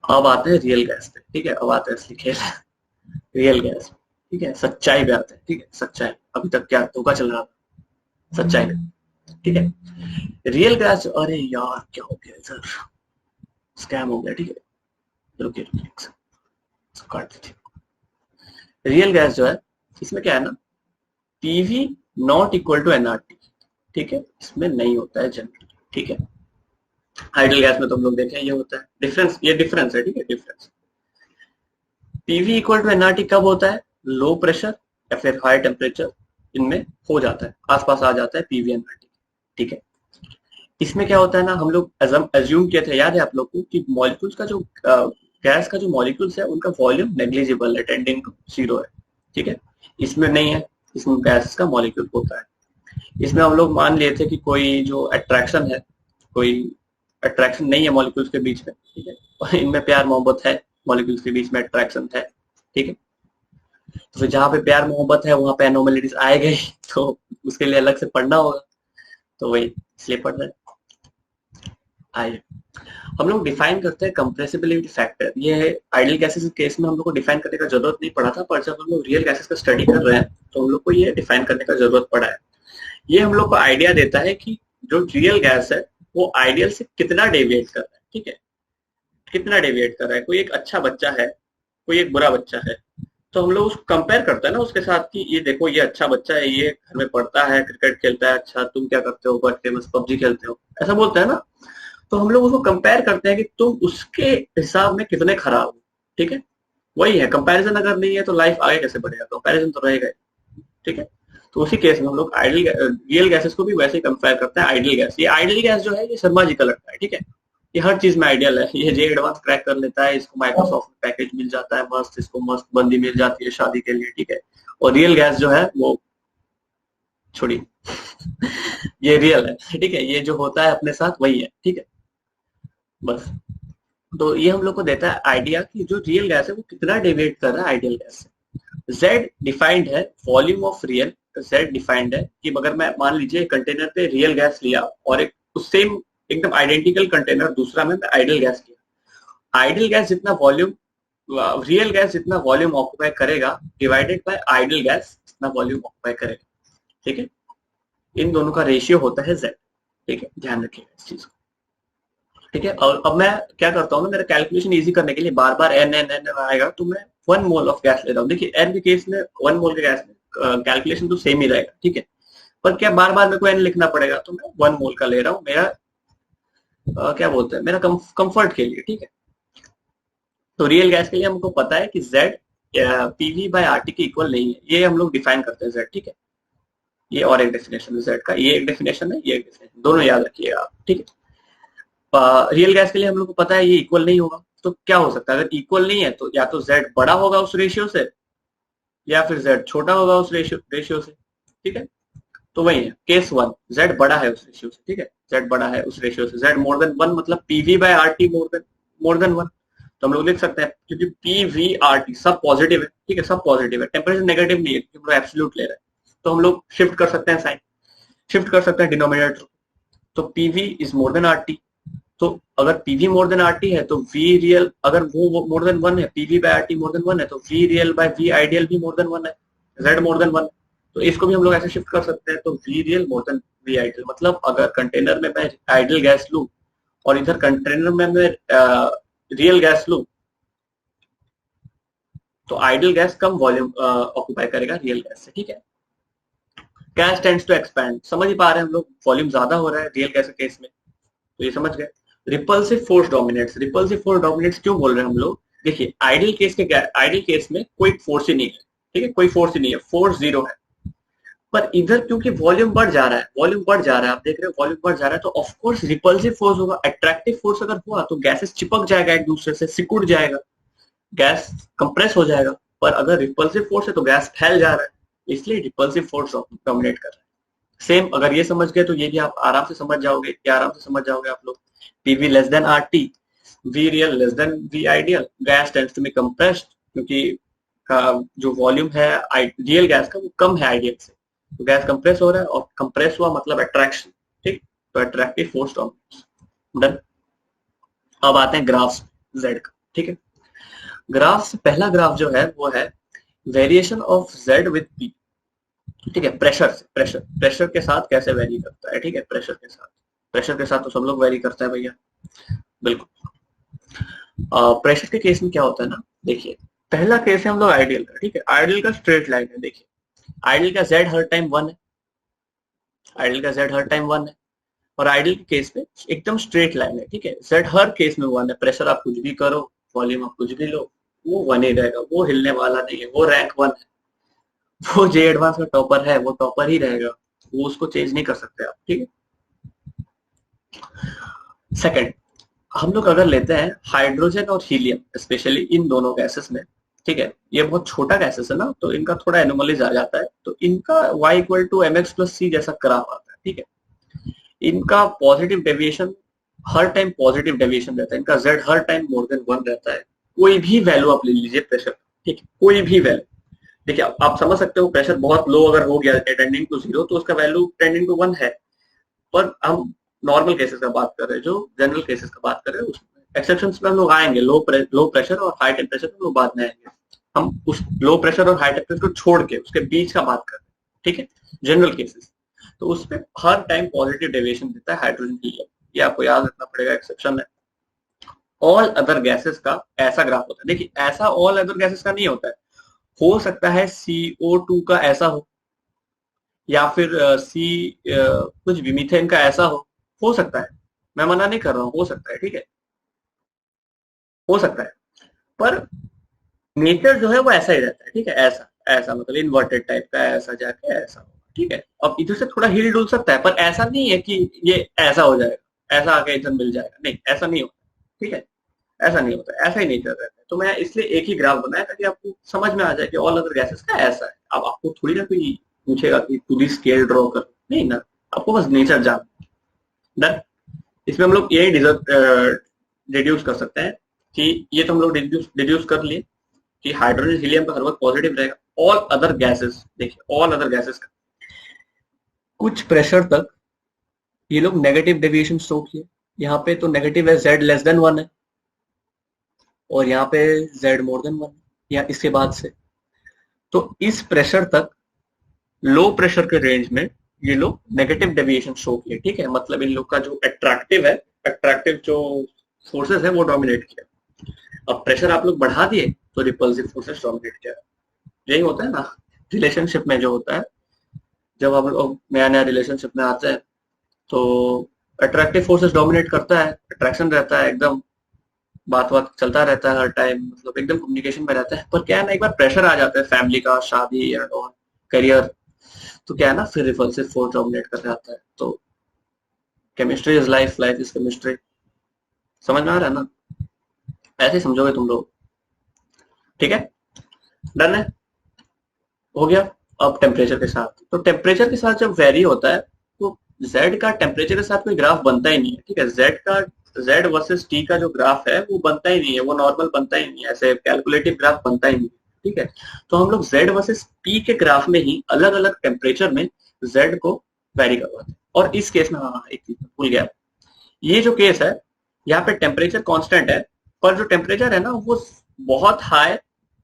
अब आते हैं रियल गैस पे, ठीक है, अब आते हैं असली खेल, रियल गैस, ठीक है, सच्चाई पे आते हैं, ठीक है, सच्चाई। अभी तक क्या धोखा चल रहा था, सच्चाई पे, ठीक है। रियल गैस, अरे यार क्या हो गया सर, स्कैम हो गया, ठीक है, रुकिए काट दीजिए। रियल गैस जो है, इसमें क्या है ना, PV not equal to NRT, ठीक है, इसमें नहीं होता है जनरली, ठीक है। आइडियल गैस में तो हम लोग देखें ये होता है, डिफरेंस, ये डिफरेंस है, ठीक है, difference. PV equal to NRT कब होता है? लो प्रेशर या फिर हाई टेम्परेचर, इनमें हो जाता है, आसपास आ जाता है पीवी एनआरटी, ठीक है। इसमें क्या होता है ना, हम लोग एज्यूम किए थे, याद है आप लोग को, कि मॉलिक्यूल्स का जो गैस का जो मॉलिक्यूल्स है उनका वॉल्यूम नेग्लिजिबल है, टेंडिंग टू 0 है, ठीक है। इसमें नहीं है, इसमें गैस का मॉलिक्यूल होता है। इसमें हम लोग मान लिए थे कि कोई जो अट्रैक्शन है, कोई अट्रैक्शन नहीं है मॉलिक्यूल्स के बीच में, ठीक है, और इनमें प्यार मोहब्बत है, मॉलिक्यूल्स के बीच में अट्रैक्शन है, ठीक है। तो फिर जहाँ पे प्यार मोहब्बत है वहां पे एनोमलिटीज आएगा ही, तो उसके लिए अलग से पढ़ना होगा, तो वही इसलिए पढ़ रहे हैं। आइए हम लोग डिफाइन करते हैं कंप्रेसिबिलिटी फैक्टर। ये आइडियल गैसेस के केस में हम लोग को डिफाइन करने का जरूरत नहीं पड़ा था, पर जब हम लोग रियल गैसेस का स्टडी कर रहे हैं तो हम लोग को ये डिफाइन करने का जरूरत पड़ा है। ये हम लोग को आइडिया देता है कि जो रियल गैस है वो आइडियल से कितना डेविएट कर रहा है, ठीक है, कितना डेविएट कर रहा है। कोई एक अच्छा बच्चा है, कोई एक बुरा बच्चा है, तो हम लोग उसको कंपेयर करते हैं ना उसके साथ कि ये देखो ये अच्छा बच्चा है, ये घर में पढ़ता है, क्रिकेट खेलता है, अच्छा तुम क्या करते हो, बैठ के बस पबजी खेलते हो, ऐसा बोलते हैं ना। तो हम लोग उसको कंपेयर करते हैं कि तुम उसके हिसाब में कितने खराब हो, ठीक है, वही है कंपैरिजन। अगर नहीं है तो लाइफ आगे कैसे बढ़ेगा, कंपैरिजन तो रहेगा, ठीक है। तो उसी केस में हम लोग आइडियल रियल गैसेस को भी वैसे ही कंपेयर करते हैं आइडियल गैस। ये आइडियल गैस जो है ये शर्मा जी का लगता है, ठीक है, ये हर चीज में आइडियल है, ये जे एडवांस क्रैक कर लेता है, इसको माइक्रोसॉफ्ट पैकेज मिल जाता है मस्त, इसको मस्त बंदी मिल जाती है शादी के लिए, ठीक है। और रियल गैस जो है वो छोड़िए ये रियल है, ठीक है, ये जो होता है अपने साथ वही है, ठीक है, बस। तो ये हम लोग को देता है आइडिया कि जो रियल गैस है वो कितना डेविएट कर रहा है आइडियल गैस से। Z डिफाइंड है volume of real, Z defined है कि अगर मैं मान लीजिए कंटेनर पे रियल गैस लिया और एक उस सेम एकदम आइडेंटिकल कंटेनर दूसरा में मैं आइडियल गैस लिया, आइडियल गैस जितना वॉल्यूम, रियल गैस जितना वॉल्यूम ऑक्यूपाई करेगा डिवाइडेड बाय आइडियल गैस जितना वॉल्यूम ऑक्यूपाई करेगा, ठीक है। इन दोनों का रेशियो होता है Z, ठीक है, ध्यान रखिएगा इस चीज को, ठीक है। और अब मैं क्या करता हूँ ना, मेरा कैलकुलेशन इजी करने के लिए बार बार n n n आएगा तो मैं 1 मोल ऑफ गैस ले रहा हूँ। देखिए n के केस में 1 मोल के गैस में कैलकुलेशन तो सेम ही रहेगा, ठीक है, पर क्या बार बार मेरे को n लिखना पड़ेगा, तो मैं 1 मोल का ले रहा हूँ, मेरा क्या बोलते हैं, मेरा कंफर्ट के लिए, ठीक है। तो रियल गैस के लिए हमको पता है कि Z पीवी बाय आरटी के इक्वल नहीं है, ये हम लोग डिफाइन करते हैं Z, ठीक है। ये और एक डेफिनेशन है Z का, ये एक डेफिनेशन है, ये एक डेफिनेशन, दोनों याद रखिएगा आप, ठीक है। रियल गैस के लिए हम लोग को पता है ये इक्वल नहीं होगा, तो क्या हो सकता है, अगर इक्वल नहीं है तो या तो Z बड़ा होगा उस रेशियो से या फिर Z छोटा होगा उस रेशियो से, ठीक है। तो वही है केस 1, Z बड़ा है उस रेशियो से, ठीक है, Z बड़ा है उस रेशियो से, Z मोर देन 1 मतलब PV by RT more than 1। तो हम लोग लिख सकते हैं क्योंकि पीवी आरटी सब पॉजिटिव है, ठीक है, सब पॉजिटिव है, टेम्परेचर नेगेटिव नहीं है क्योंकि हम लोग एब्सोल्यूट ले रहे हैं, तो हम लोग शिफ्ट कर सकते हैं साइन, शिफ्ट कर सकते हैं डिनोमिनेटर, तो PV is more than RT. तो अगर पीवी मोर देन आरटी है तो वी रियल, अगर वो मोर देन 1 है, PV by RT more than 1 है, तो V real by V ideal भी मोर देन 1 है, Z मोर देन 1। तो इसको भी हम लोग ऐसे शिफ्ट कर सकते हैं, तो V real more than V ideal, मतलब अगर कंटेनर में मैं आइडियल गैस लूं और इधर कंटेनर में मैं रियल गैस लूं तो आइडियल गैस कम वॉल्यूम ऑक्यूपाई करेगा रियल गैस से, ठीक है। गैस टेंड्स टू एक्सपैंड, समझ ही पा रहे हैं हम लोग, वॉल्यूम ज्यादा हो रहा है रियल गैस के केस में, तो ये समझ गए। Repulsive force dominates, repulsive force dominates क्यों बोल रहे हैं हम लोग, देखिए आइडियल केस में कोई फोर्स ही नहीं है, ठीक है, कोई फोर्स ही नहीं है, फोर्स जीरो है, पर इधर क्योंकि वॉल्यूम बढ़ जा रहा है, वॉल्यूम बढ़ जा रहा है, आप देख रहे हो वॉल्यूम बढ़ जा रहा है, तो ऑफ कोर्स रिपल्सिव फोर्स होगा। अट्रैक्टिव फोर्स अगर हुआ तो गैसेस चिपक जाएगा एक दूसरे से, सिकुड़ जाएगा, गैस कंप्रेस हो जाएगा, पर अगर रिपल्सिव फोर्स है तो गैस फैल जा रहा है, इसलिए रिपल्सिव फोर्स डोमिनेट कर रहा है। सेम अगर ये समझ गए तो ये भी आप आराम से समझ जाओगे, क्या आराम से समझ जाओगे आप लोग, PV less than RT, V real less than V ideal, gas tends to be compressed, क्योंकि जो वॉल्यूम है रियल गैस का वो कम है आइडियल से, तो गैस कंप्रेस हो रहा है, और कंप्रेस हुआ मतलब अट्रैक्शन, ठीक, तो अट्रैक्टिव फोर्स डोमिनेट्स, डन। अब आते हैं ग्राफ Z का, ठीक है। ग्राफ से पहला ग्राफ जो है वो है variation of Z with P, ठीक है, प्रेशर के साथ कैसे वेरी करता है, ठीक है, प्रेशर के साथ तो सब लोग वेरी करता है भैया, बिल्कुल। प्रेशर के केस में क्या होता है ना, देखिए पहला केस है हम लोग आइडियल का, ठीक है, आइडियल का स्ट्रेट लाइन है, देखिए आइडियल का Z हर टाइम 1 है, आइडियल का Z हर टाइम 1 है, और आइडियल के केस में एकदम स्ट्रेट लाइन है, ठीक है, Z हर केस में 1 है, प्रेशर आप कुछ भी करो, वॉल्यूम आप कुछ भी लो, वो 1 ही रहेगा, वो हिलने वाला नहीं है, वो रैंक 1 है, वो जे एडवांस का टॉपर है, वो टॉपर ही रहेगा, वो उसको चेंज नहीं कर सकते आप, ठीक है। सेकंड, हम लोग अगर लेते हैं हाइड्रोजन और हीलियम, स्पेशली इन दोनों गैसेस में, ठीक है, ये बहुत छोटा गैसेस है ना, तो इनका थोड़ा एनोमलीज आ जाता है, तो इनका y equal to mx plus c जैसा ग्राफ आता है, ठीक है। इनका पॉजिटिव डेविएशन हर टाइम पॉजिटिव डेविएशन रहता है, इनका z हर टाइम मोर देन 1 रहता है। कोई भी वैल्यू आप ले लीजिए प्रेशर, ठीक है, कोई भी वैल्यू। देखिए आप समझ सकते हो प्रेशर बहुत लो अगर हो गया टेंडिंग टू 0 तो उसका वैल्यू टेंडिंग टू 1 है। पर हम नॉर्मल केसेस का बात कर रहे हैं, जो जनरल केसेस का बात कर रहे हैं, उसमें एक्सेप्शंस में हम लोग आएंगे। लो प्रेशर और हाई टेम्परेचर में लोग बाद में आएंगे। हम उस लो प्रेशर और हाई टेम्परेचर को छोड़ के उसके बीच का बात कर रहे हैं, ठीक है, जनरल केसेस। तो उसमें हर टाइम पॉजिटिव डेविएशन देता है हाइड्रोजन हीलियम, ये आपको याद रखना पड़ेगा, एक्सेप्शन है। ऑल अदर गैसेस का ऐसा ग्राफ होता है। देखिए ऐसा ऑल अदर गैसेस का नहीं होता है, हो सकता है CO2 का ऐसा हो, या फिर सी कुछ भी मीथेन का ऐसा हो सकता है। मैं मना नहीं कर रहा हूँ, हो सकता है, ठीक है, हो सकता है। पर नेचर जो है वो ऐसा ही रहता है, ठीक है, ऐसा ऐसा मतलब इन्वर्टेड टाइप का, ऐसा जाके ऐसा होगा, ठीक है। अब इधर से थोड़ा हिल डुल सकता है, पर ऐसा नहीं है कि ये ऐसा हो जाएगा, ऐसा आके इधर मिल जाएगा, नहीं ऐसा नहीं होता, ठीक है, ऐसा नहीं होता, ऐसा ही नेचर रहता है। तो मैं इसलिए एक ही ग्राफ बनाया ताकि आपको समझ में आ जाए कि ऑल अदर गैसेस का ऐसा है। अब आपको थोड़ी ना कोई पूछेगा कि पूरी स्केल ड्रॉ कर, नहीं ना, आपको बस नेचर जान। डन। इसमें हम लोग यही डिड्यूस कर सकते हैं कि ये तो हम लोग डिड्यूस कर लिए कि हाइड्रोजन हीलियम का हर वक्त पॉजिटिव रहेगा। ऑल अदर गैसेस, देखिए ऑल अदर गैसेस का कुछ प्रेशर तक ये लोग नेगेटिव डेविएशन शो किए। यहाँ पे तो नेगेटिव है, z लेस देन 1 है, और यहाँ पे z मोर देन 1 या इसके बाद से। तो इस प्रेशर तक लो प्रेशर के रेंज में ये लोग नेगेटिव डेविएशन शो किए, ठीक है, मतलब इन लोग का जो अट्रैक्टिव है, अट्रैक्टिव जो फोर्सेस है वो डोमिनेट किया। अब प्रेशर आप लोग बढ़ा दिए तो रिपल्सिव फोर्सेस डोमिनेट किया। यही होता है ना रिलेशनशिप में, जो होता है जब आप लोग नया नया रिलेशनशिप में आते हैं तो अट्रैक्टिव फोर्सेस डोमिनेट करता है, अट्रैक्शन रहता है, एकदम बात चलता रहता है हर टाइम, मतलब एकदम कम्युनिकेशन में रहता है। पर क्या है ना, एक बार प्रेशर आ जाता है फैमिली का, शादी एंड ऑल, करियर, तो क्या है ना, फिर रिपल्सिव फोर्स डोमिनेट कर जाता है। तो chemistry is life, life is chemistry. समझ में आ रहा है ना, ऐसे ही समझोगे तुम लोग, ठीक है। डन है, हो गया। अब टेम्परेचर के साथ, तो टेम्परेचर के साथ जब वेरी होता है तो z का टेम्परेचर के साथ कोई ग्राफ बनता ही नहीं है, ठीक है। z वर्सेस t का जो ग्राफ है वो बनता ही नहीं है, वो नॉर्मल बनता ही नहीं है, ऐसे कैलकुलेटिव ग्राफ बनता ही नहीं है, ठीक है। तो हम लोग z वर्सेस p के ग्राफ में ही अलग अलग टेम्परेचर में z को वेरी करवाते हैं। और इस केस में, हाँ एक चीज भूल गया, ये जो केस है यहाँ पे टेम्परेचर कांस्टेंट है, पर जो टेम्परेचर है ना वो बहुत हाई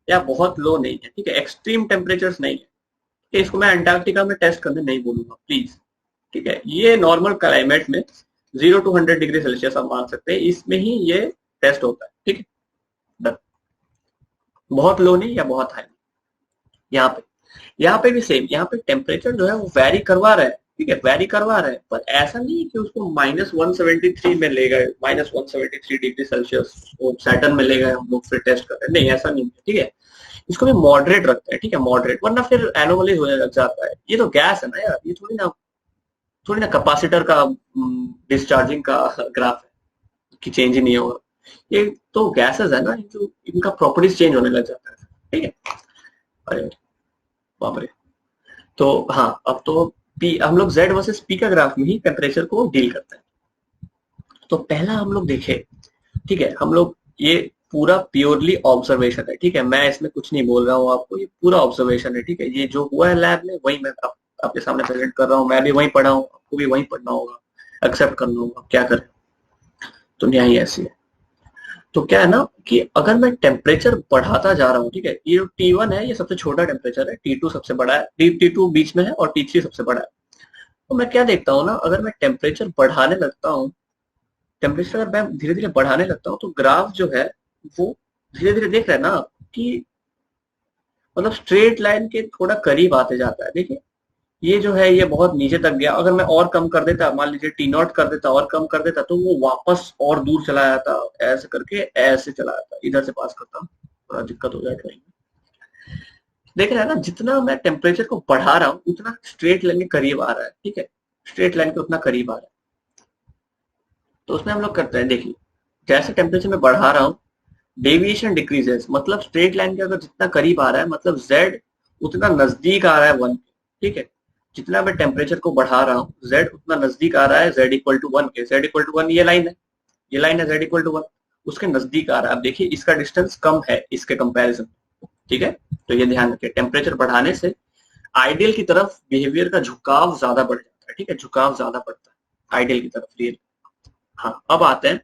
या बहुत लो नहीं है, ठीक है, एक्सट्रीम टेम्परेचर्स नहीं है। कि इसको मैं अंटार्कटिका में टेस्ट करने नहीं बोलूंगा प्लीज, ठीक है। ये नॉर्मल क्लाइमेट में 0 to 100 डिग्री सेल्सियस आप मान सकते हैं, इसमें ही ये टेस्ट होता है, ठीक है। बहुत लो नहीं या बहुत हाई नहीं। यहाँ पे भी सेम, यहाँ पे टेम्परेचर जो है वो वेरी करवा रहा है, ठीक है, वेरी करवा रहा है, पर ऐसा नहीं कि उसको -173 में ले गए, -173 डिग्री सेल्सियस सैटर्न में ले गए हम लोग फिर टेस्ट कर रहे हैं, नहीं ऐसा नहीं है, ठीक है। इसको भी मॉडरेट रखते हैं, ठीक है, मॉडरेट, वरना फिर एनोमली होने लग जाता है। ये तो गैस है ना यार, ये थोड़ी ना कैपेसिटर का डिस्चार्जिंग का ग्राफ है कि चेंज ही नहीं होगा। ये तो गैसेस है ना, जो इनका प्रॉपर्टीज चेंज होने लग जाता है, ठीक है। अरे बाप रे। तो हाँ, अब तो पी हम लोग z वर्सेस p का ग्राफ में ही टेम्परेचर को डील करते हैं। तो पहला हम लोग देखे, ठीक है, हम लोग ये पूरा प्योरली ऑब्जर्वेशन है, ठीक है, मैं इसमें कुछ नहीं बोल रहा हूँ आपको, ये पूरा ऑब्जर्वेशन है, ठीक है। ये जो हुआ है लैब में वही मैं आपके सामने प्रेजेंट कर रहा हूँ, मैं भी वही पढ़ा हूँ, आपको भी वही पढ़ना होगा, एक्सेप्ट करना होगा, क्या करें, दुनिया ही ऐसी है। तो क्या है ना कि अगर मैं टेम्परेचर बढ़ाता जा रहा हूँ, ठीक है, ये जो T1 है ये सबसे छोटा टेम्परेचर है, T2 सबसे बड़ा है, T2 बीच में है और T3 सबसे बड़ा है। तो मैं क्या देखता हूँ ना, अगर मैं टेम्परेचर बढ़ाने लगता हूँ, टेम्परेचर अगर मैं धीरे धीरे बढ़ाने लगता हूँ तो ग्राफ जो है वो धीरे धीरे देख रहे हैं ना कि मतलब स्ट्रेट लाइन के थोड़ा करीब आते जाता है। देखिए ये जो है ये बहुत नीचे तक गया, अगर मैं और कम कर देता, मान लीजिए T0 कर देता और कम कर देता, तो वो वापस और दूर चला जाता, ऐसे करके ऐसे चला जाता, इधर से पास करता, थोड़ा दिक्कत हो जाएगा। देख रहे हैं ना, जितना मैं टेम्परेचर को बढ़ा रहा हूँ उतना स्ट्रेट लाइन के करीब आ रहा है, ठीक है, स्ट्रेट लाइन के उतना करीब आ रहा है। तो उसमें हम लोग करते हैं, देखिए जैसे टेम्परेचर में बढ़ा रहा हूँ डेविएशन डिक्रीजेस, मतलब स्ट्रेट लाइन के अगर जितना करीब आ रहा है मतलब z उतना नजदीक आ रहा है 1 के, ठीक है। जितना मैं टेम्परेचर को बढ़ा रहा हूँ z उतना नजदीक आ रहा है z इक्वल टू 1 के, z इक्वल टू 1 ये लाइन है, ये लाइन है z इक्वल टू 1, उसके नजदीक आ रहा है। अब देखिए इसका डिस्टेंस कम है इसके कंपैरिजन, ठीक है। तो ये ध्यान रखिए, टेम्परेचर बढ़ाने से आइडियल की तरफ बिहेवियर का झुकाव ज्यादा बढ़ जाता है, ठीक है, झुकाव ज्यादा बढ़ता है आइडियल की तरफ, रियल। हाँ, अब आते हैं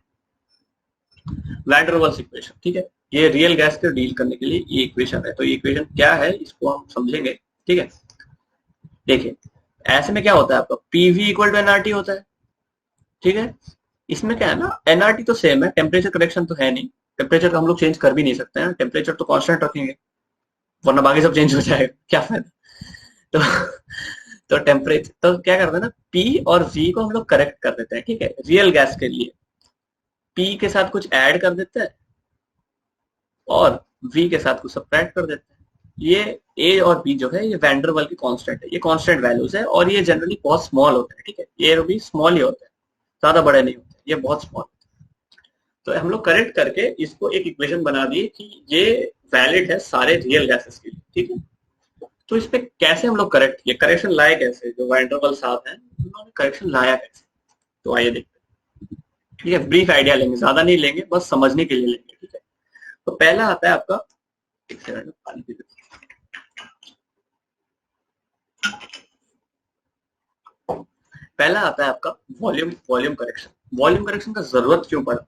वैन डर वाल्स इक्वेशन, ठीक है। ये रियल गैस के डील करने के लिए ये इक्वेशन है। तो ये इक्वेशन क्या है इसको हम समझेंगे, ठीक है। देखिए ऐसे में क्या होता है आपका पीवी इक्वल टू एनआरटी होता है, ठीक है। इसमें क्या है ना, एनआरटी तो सेम है, टेम्परेचर करेक्शन तो है नहीं, टेम्परेचर को हम लोग चेंज कर भी नहीं सकते हैं, टेम्परेचर तो कांस्टेंट रखेंगे वरना बाकी सब चेंज हो जाएगा, क्या फायदा। तो तो टेम्परेचर तो क्या करते हैं ना, पी और वी को हम लोग करेक्ट कर देते हैं, ठीक है। रियल गैस के लिए पी के साथ कुछ ऐड कर देते हैं और वी के साथ कुछ सब्ट्रैक्ट कर देते हैं। ये ए और बी जो है ये वैन डर वाल की कांस्टेंट है, ये कांस्टेंट वैल्यूज है और ये जनरली बहुत स्मॉल होते हैं, ठीक है। ये भी स्मॉल ही होते हैं, ज्यादा बड़े नहीं होते, ये बहुत स्मॉल। तो हम लोग करेक्ट करके इसको एक इक्वेशन बना दिए कि ये वैलिड है सारे रियल गैसेस के लिए, ठीक है। तो इस पे कैसे हम लोग करेक्ट किए, करेक्शन लाए कैसे, जो वैन डर वाल साहब हैं उन्होंने करेक्शन लाया कैसे, तो आइए देखते हैं, ठीक है। ब्रीफ आइडिया लेंगे, ज्यादा नहीं लेंगे, बस समझने के लिए लेंगे, ठीक है। तो पहला आता है आपका, एक सेकंड पानी पी लेते हैं। पहला आता है आपका वॉल्यूम करेक्शन। वॉल्यूम करेक्शन का जरूरत क्यों पड़ा,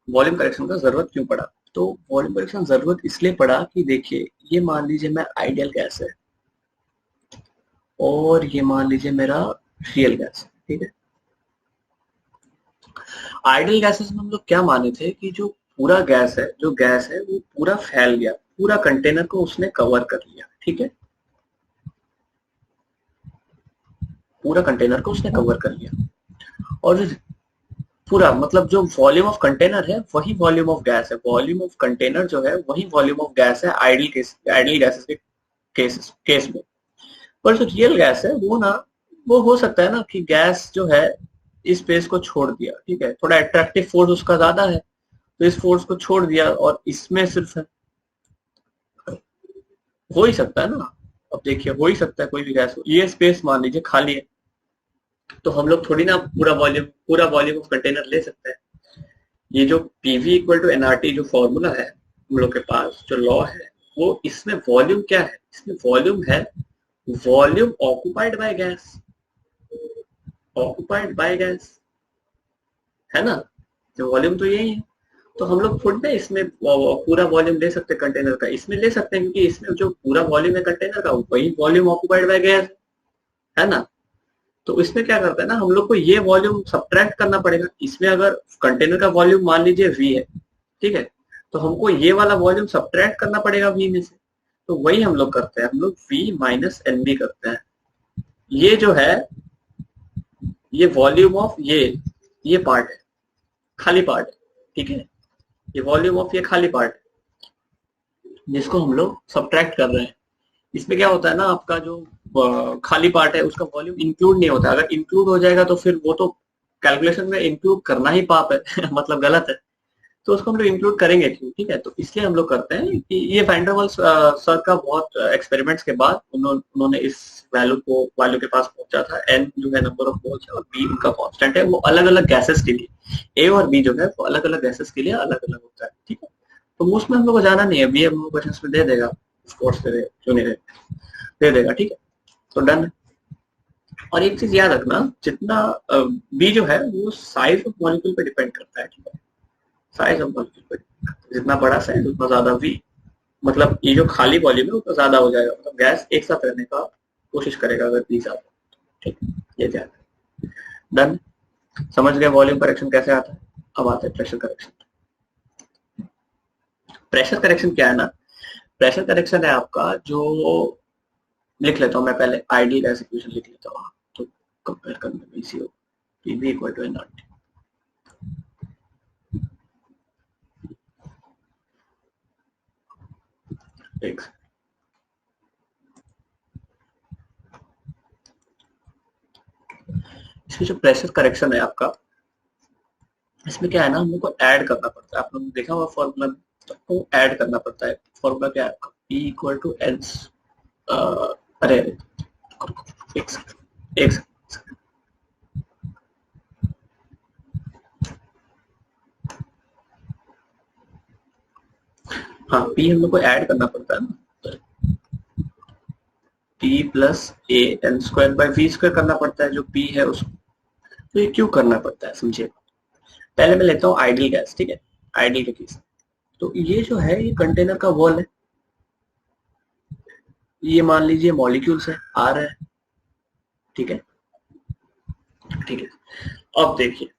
वॉल्यूम करेक्शन का जरूरत क्यों पड़ा, तो वॉल्यूम करेक्शन जरूरत इसलिए पड़ा कि देखिए ये मान लीजिए मैं आइडियल गैस है और ये मान लीजिए मेरा रियल गैस है, ठीक है। आइडियल गैसेस में हम लोग क्या माने थे कि जो पूरा गैस है, जो गैस है वो पूरा फैल गया, पूरा कंटेनर को उसने कवर कर लिया, ठीक है, पूरा कंटेनर को उसने कवर कर लिया। और जो पूरा मतलब जो वॉल्यूम ऑफ कंटेनर है वही वॉल्यूम ऑफ गैस है, वॉल्यूम ऑफ कंटेनर जो है वही वॉल्यूम ऑफ गैस है आइडियल गैसेस के केस में। पर जो रियल गैस है वो ना, वो हो सकता है ना कि गैस जो है इस स्पेस को छोड़ दिया, ठीक है, थोड़ा अट्रैक्टिव फोर्स उसका ज्यादा है तो इस फोर्स को छोड़ दिया और इसमें सिर्फ है, हो ही सकता है ना। अब देखिए हो ही सकता है कोई भी गैस हो, ये स्पेस मान लीजिए खाली है तो हम लोग थोड़ी ना पूरा वॉल्यूम ऑफ कंटेनर ले सकते हैं। ये जो पीवी इक्वल टू एनआरटी जो फॉर्मूला है हम लोग के पास, जो लॉ है, वो इसमें वॉल्यूम क्या है, इसमें वॉल्यूम है volume occupied by gas, occupied by gas, है ना। जो वॉल्यूम तो यही है, तो हम लोग थोड़ी ना इसमें पूरा वॉल्यूम ले सकते हैं कंटेनर का, इसमें ले सकते हैं क्योंकि इसमें जो पूरा वॉल्यूम है कंटेनर का वही वॉल्यूम ऑक्युपाइड बाय गैस है ना। तो इसमें क्या करता है ना, हम लोग को ये वॉल्यूम सब्ट्रैक्ट करना पड़ेगा। इसमें अगर कंटेनर का वॉल्यूम मान लीजिए v है, ठीक है, तो हमको ये वाला वॉल्यूम सब्ट्रैक्ट करना पड़ेगा v में से। तो वही हम लोग करते हैं, हम लोग v माइनस एन बी करते हैं। ये जो है ये वॉल्यूम ऑफ ये पार्ट है, खाली पार्ट है, ठीक है, ये वॉल्यूम ऑफ ये खाली पार्ट है जिसको हम लोग सब्ट्रैक्ट कर रहे हैं। इसमें क्या होता है ना, आपका जो खाली पार्ट है उसका वॉल्यूम इंक्लूड नहीं होता, अगर इंक्लूड हो जाएगा तो फिर वो तो कैलकुलेशन में इंक्लूड करना ही पाप है मतलब गलत है, तो उसको हम लोग इंक्लूड करेंगे क्यों, ठीक है। तो इसलिए हम लोग करते हैं कि ये वैन डर वाल्स सर का बहुत एक्सपेरिमेंट्स के बाद उन्होंने इस वैल्यू के पास पहुंचा था। एन जो है नंबर ऑफ मोल्स है और बी उनका कांस्टेंट है, वो अलग अलग गैसेस के लिए ए और बी जो है वो अलग अलग गैसेस के लिए अलग अलग होता है, ठीक है। तो उसमें हम लोग को जाना नहीं है, बी हम लोग क्वेश्चन में दे देगा, कोर्स दे देगा, ठीक है। तो डन। और एक चीज याद रखना, जितना बी जो है वो साइज ऑफ मॉलिक्यूल पे डिपेंड करता है, ठीक है, साइज ऑफ मॉलिक्यूल पे, जितना बड़ा साइज उतना ज्यादा वी, मतलब ये जो खाली वॉल्यूम है उतना ज्यादा हो जाएगा, मतलब गैस एक साथ रहने का कोशिश करेगा अगर वी ज्यादा, ठीक है, ये ध्यान। डन, समझ गए वॉल्यूम करेक्शन कैसे आता है। अब आता है प्रेशर करेक्शन। प्रेशर करेक्शन क्या है ना, प्रेशर करेक्शन है आपका जो, लिख लेता हूँ मैं पहले आइडियल गैस इक्वेशन लिख लेता हूँ तो कंपेयर करने में इजी हो। पीवी इक्वल टू एनआरटी, एक इसमें जो प्रेशर करेक्शन है आपका, इसमें क्या है ना, हम लोग को ऐड करना पड़ता है, आप लोगों ने देखा हुआ फॉर्मूला, तो ऐड करना पड़ता है। फॉर्मूला क्या है आपका, P इक्वल टू एन, अरे एक सेकंड, हाँ पी हम लोग को ऐड करना पड़ता है ना, P plus A N square by V square करना पड़ता है जो पी है उसको। तो ये क्यों करना पड़ता है समझिए। पहले मैं लेता हूँ आइडियल गैस, ठीक है, आइडियल के केस। तो ये जो है ये कंटेनर का वॉल है, ये मान लीजिए मॉलिक्यूल्स है आ रहा है, ठीक है, ठीक है। अब देखिए,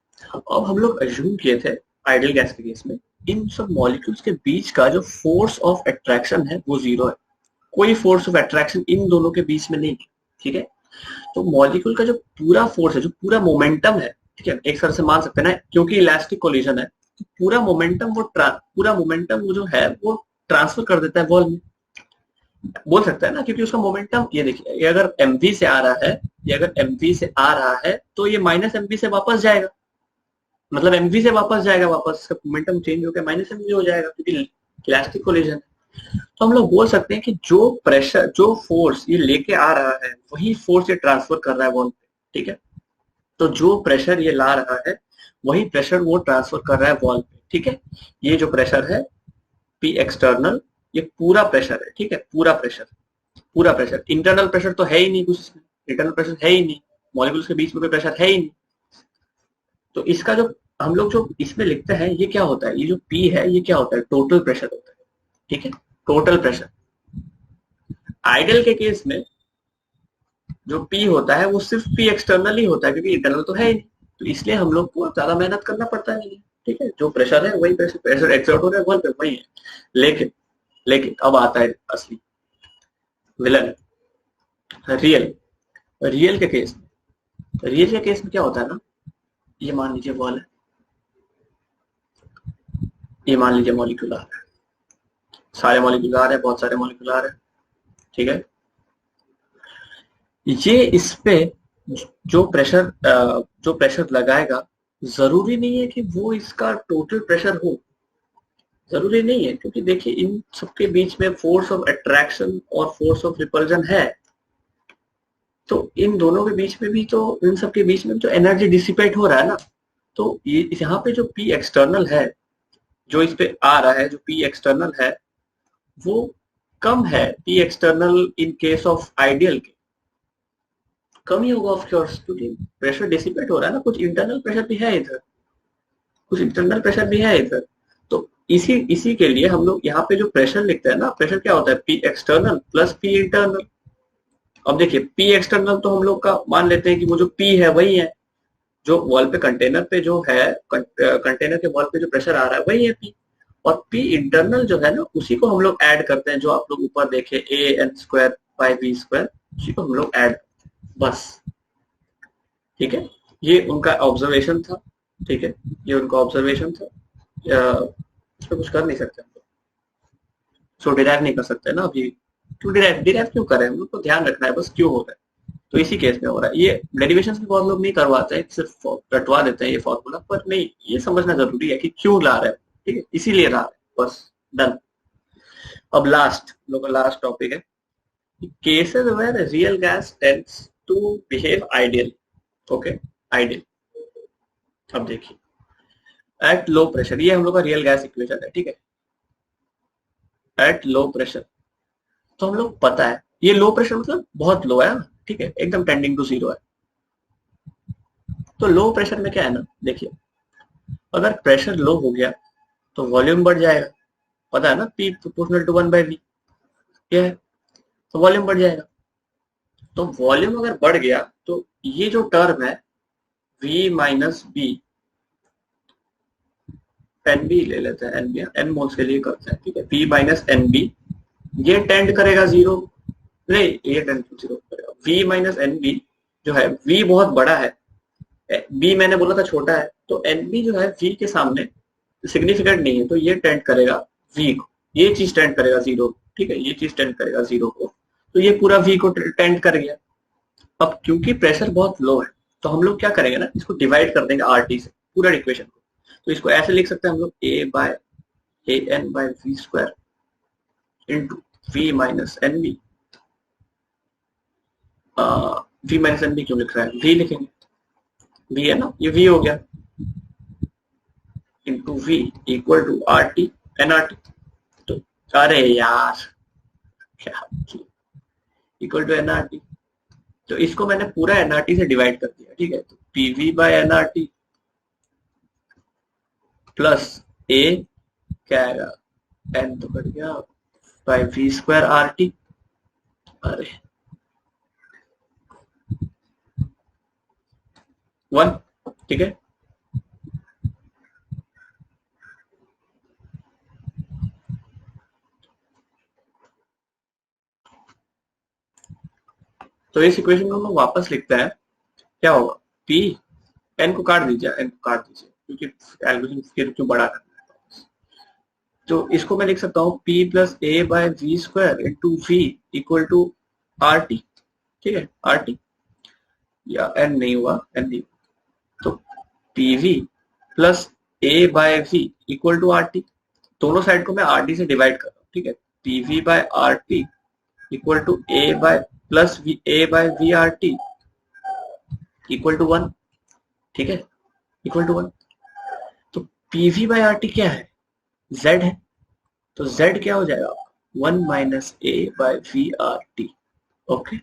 अब हम लोग अज्यूम किए थे आइडियल गैस के केस में इन सब मॉलिक्यूल्स के बीच का जो फोर्स ऑफ अट्रैक्शन है वो जीरो है, कोई फोर्स ऑफ अट्रैक्शन इन दोनों के बीच में नहीं, ठीक है। तो मॉलिक्यूल का जो पूरा फोर्स है, जो पूरा मोमेंटम है, ठीक है, एक तरह से मान सकते हैं ना, क्योंकि इलास्टिक कोलिजन है तो पूरा मोमेंटम वो जो है वो ट्रांसफर कर देता है वॉल में, बोल सकता है ना, क्योंकि उसका मोमेंटम ये देखिए, ये अगर mv से आ रहा है, ये अगर mv से आ रहा है तो ये माइनस mv से वापस जाएगा, मतलब mv से वापस जाएगा, वापस इसका मोमेंटम चेंज होकर माइनस mv हो जाएगा क्योंकि इलास्टिक कोलिजन। तो हम लोग बोल सकते हैं कि जो प्रेशर, जो फोर्स ये लेके आ रहा है वही फोर्स ये ट्रांसफर कर रहा है वॉल पे, ठीक है। तो जो प्रेशर ये ला रहा है वही प्रेशर वो ट्रांसफर कर रहा है वॉल पे, ठीक है। ये जो प्रेशर है पी एक्सटर्नल, ये पूरा प्रेशर है, ठीक है, पूरा प्रेशर, पूरा प्रेशर। इंटरनल प्रेशर तो है ही नहीं कुछ इसमें, इंटरनल प्रेशर है ही नहीं, मॉलिक्यूल्स के बीच में कोई प्रेशर है ही नहीं। तो इसका जो हम लोग जो इसमें लिखते हैं ये क्या होता है, ये जो पी है ये क्या होता है, टोटल प्रेशर होता है, ठीक है, टोटल प्रेशर। आइडियल के केस में जो पी होता है वो सिर्फ पी एक्सटर्नल ही होता है क्योंकि इंटरनल तो है ही नहीं, तो इसलिए हम लोग को ज्यादा मेहनत करना पड़ता नहीं है, ठीक है। जो प्रेशर है वही प्रेशर, प्रेशर एक्सर्ट हो रहा है वॉल पे वही है। लेकिन लेकिन अब आता है असली विलन, रियल। रियल के केस में, रियल के केस में क्या होता है ना, ये मान लीजिए वॉल है, ये मान लीजिए मॉलिक्यूल आ रहा है, सारे मॉलिक्यूल आ रहे हैं, बहुत सारे मॉलिक्यूल आ रहे हैं, ठीक है। ये इस पे जो प्रेशर लगाएगा जरूरी नहीं है कि वो इसका टोटल प्रेशर हो, जरूरी नहीं है, क्योंकि देखिए इन सबके बीच में फोर्स ऑफ अट्रैक्शन और फोर्स ऑफ रिपल्जन है, तो इन दोनों के बीच में भी, तो इन सबके बीच में जो एनर्जी डिसिपेट हो रहा है ना, तो ये यहाँ पे जो पी एक्सटर्नल है, जो इस पे आ रहा है, जो पी एक्सटर्नल है वो कम है, P external in case of ideal के कम ही होगा ऑफ कोर्स, क्योंकि प्रेशर डिसिपेट हो रहा है ना, कुछ इंटरनल प्रेशर भी है इधर, कुछ इंटरनल प्रेशर भी है इधर। तो इसी इसी के लिए हम लोग यहाँ पे जो प्रेशर लिखते हैं ना, प्रेशर क्या होता है, P external plus P internal. अब देखिए पी एक्सटर्नल तो हम लोग का मान लेते हैं कि वो जो पी है वही है, जो वॉल पे कंटेनर पे जो है, कंटेनर के वॉल पे जो प्रेशर आ रहा है वही है पी, और पी इंटरनल जो है ना उसी को हम लोग ऐड करते हैं, जो आप लोग ऊपर देखे a N square by V square, उसी को हम लोग ऐड, बस, ठीक है। ये उनका ऑब्जर्वेशन था, ठीक है, ये उनका ऑब्जर्वेशन था, इसमें कुछ कर नहीं सकते हम लोग, सो डिराइव नहीं कर सकते ना अभी, क्यों डिराइव डिराइव क्यों करें, हम लोग को ध्यान रखना है बस क्यों हो रहा है। तो इसी केस में हो रहा है, ये डेरिवेशन भी बहुत लोग नहीं करवाते हैं, सिर्फ रटवा देते हैं ये फॉर्मूला, पर नहीं, ये समझना जरूरी है कि क्यों ला रहे हैं, ठीक है, इसीलिए ला रहे हैं, बस डन। अब लास्ट लोग का लास्ट टॉपिक है cases where real gas tends to behave ideal, okay, ideal. अब देखिए एट लो प्रेशर, ये हम लोग का रियल गैस इक्वेशन है, ठीक है, एट लो प्रेशर, तो हम लोग पता है ये लो प्रेशर मतलब बहुत लो है, ठीक है, एकदम टेंडिंग टू जीरो है। तो लो प्रेशर में क्या है ना, देखिए अगर प्रेशर लो हो गया तो वॉल्यूम बढ़ जाएगा, पता है ना, पी प्रोपोर्शनल टू 1/v, ये है, तो वॉल्यूम बढ़ जाएगा। तो वॉल्यूम अगर बढ़ गया तो ये जो टर्म है v minus B, N B ले लेते हैं, एन बी एन मोल्स के लिए करते हैं, ठीक है, v माइनस एन बी, ये टेंड करेगा जीरो, नहीं ये टेंड टू जीरो करेगा, v माइनस एन बी जो है, v बहुत बड़ा है, b मैंने बोला था छोटा है, तो एन बी जो है v के सामने सिग्निफिकेंट नहीं है, तो ये टेंड करेगा v को, ये चीज टेंड करेगा जीरो, ठीक है, ये चीज टेंड करेगा जीरो को, तो ये पूरा v को टेंड कर गया। अब क्योंकि प्रेशर बहुत लो है तो हम लोग क्या करेंगे ना, इसको डिवाइड कर देंगे RT से पूरा इक्वेशन को, तो इसको ऐसे लिख सकते हैं हम लोग a by A N by V square into V minus N B, V minus N B क्यों लिख रहा है, v लिखेंगे, v है ना, ये v हो गया, into V equal to R T N R T. तो अरे यार, क्या इक्वल टू एनआरटी। तो इसको मैंने पूरा एनआरटी से डिवाइड कर दिया, ठीक है। तो PV by NRT plus A क्या आएगा, एन तो कट गया, by V square R T. अरे 1, ठीक है। तो इस इक्वेशन को हम लोग वापस लिखते हैं, क्या होगा, पी, एन को काट दीजिए, एन को काट दीजिए क्योंकि एल्गोरिथम फिर क्यों बड़ा करना है। तो इसको मैं लिख सकता हूँ P plus A by V square into V equal to R T, ठीक है, आर टी, या एन नहीं हुआ, एन नहीं हुआ। तो P V plus A by V equal to R T, दोनों साइड को मैं आर टी से डिवाइड कर रहा हूँ, ठीक है। P V by R T equal to A by plus V A by V R T equal to 1, ठीक है, इक्वल टू 1। तो पीवी बाय आर टी क्या है, जेड है। तो जेड क्या हो जाएगा, 1 minus A by V R T. Okay,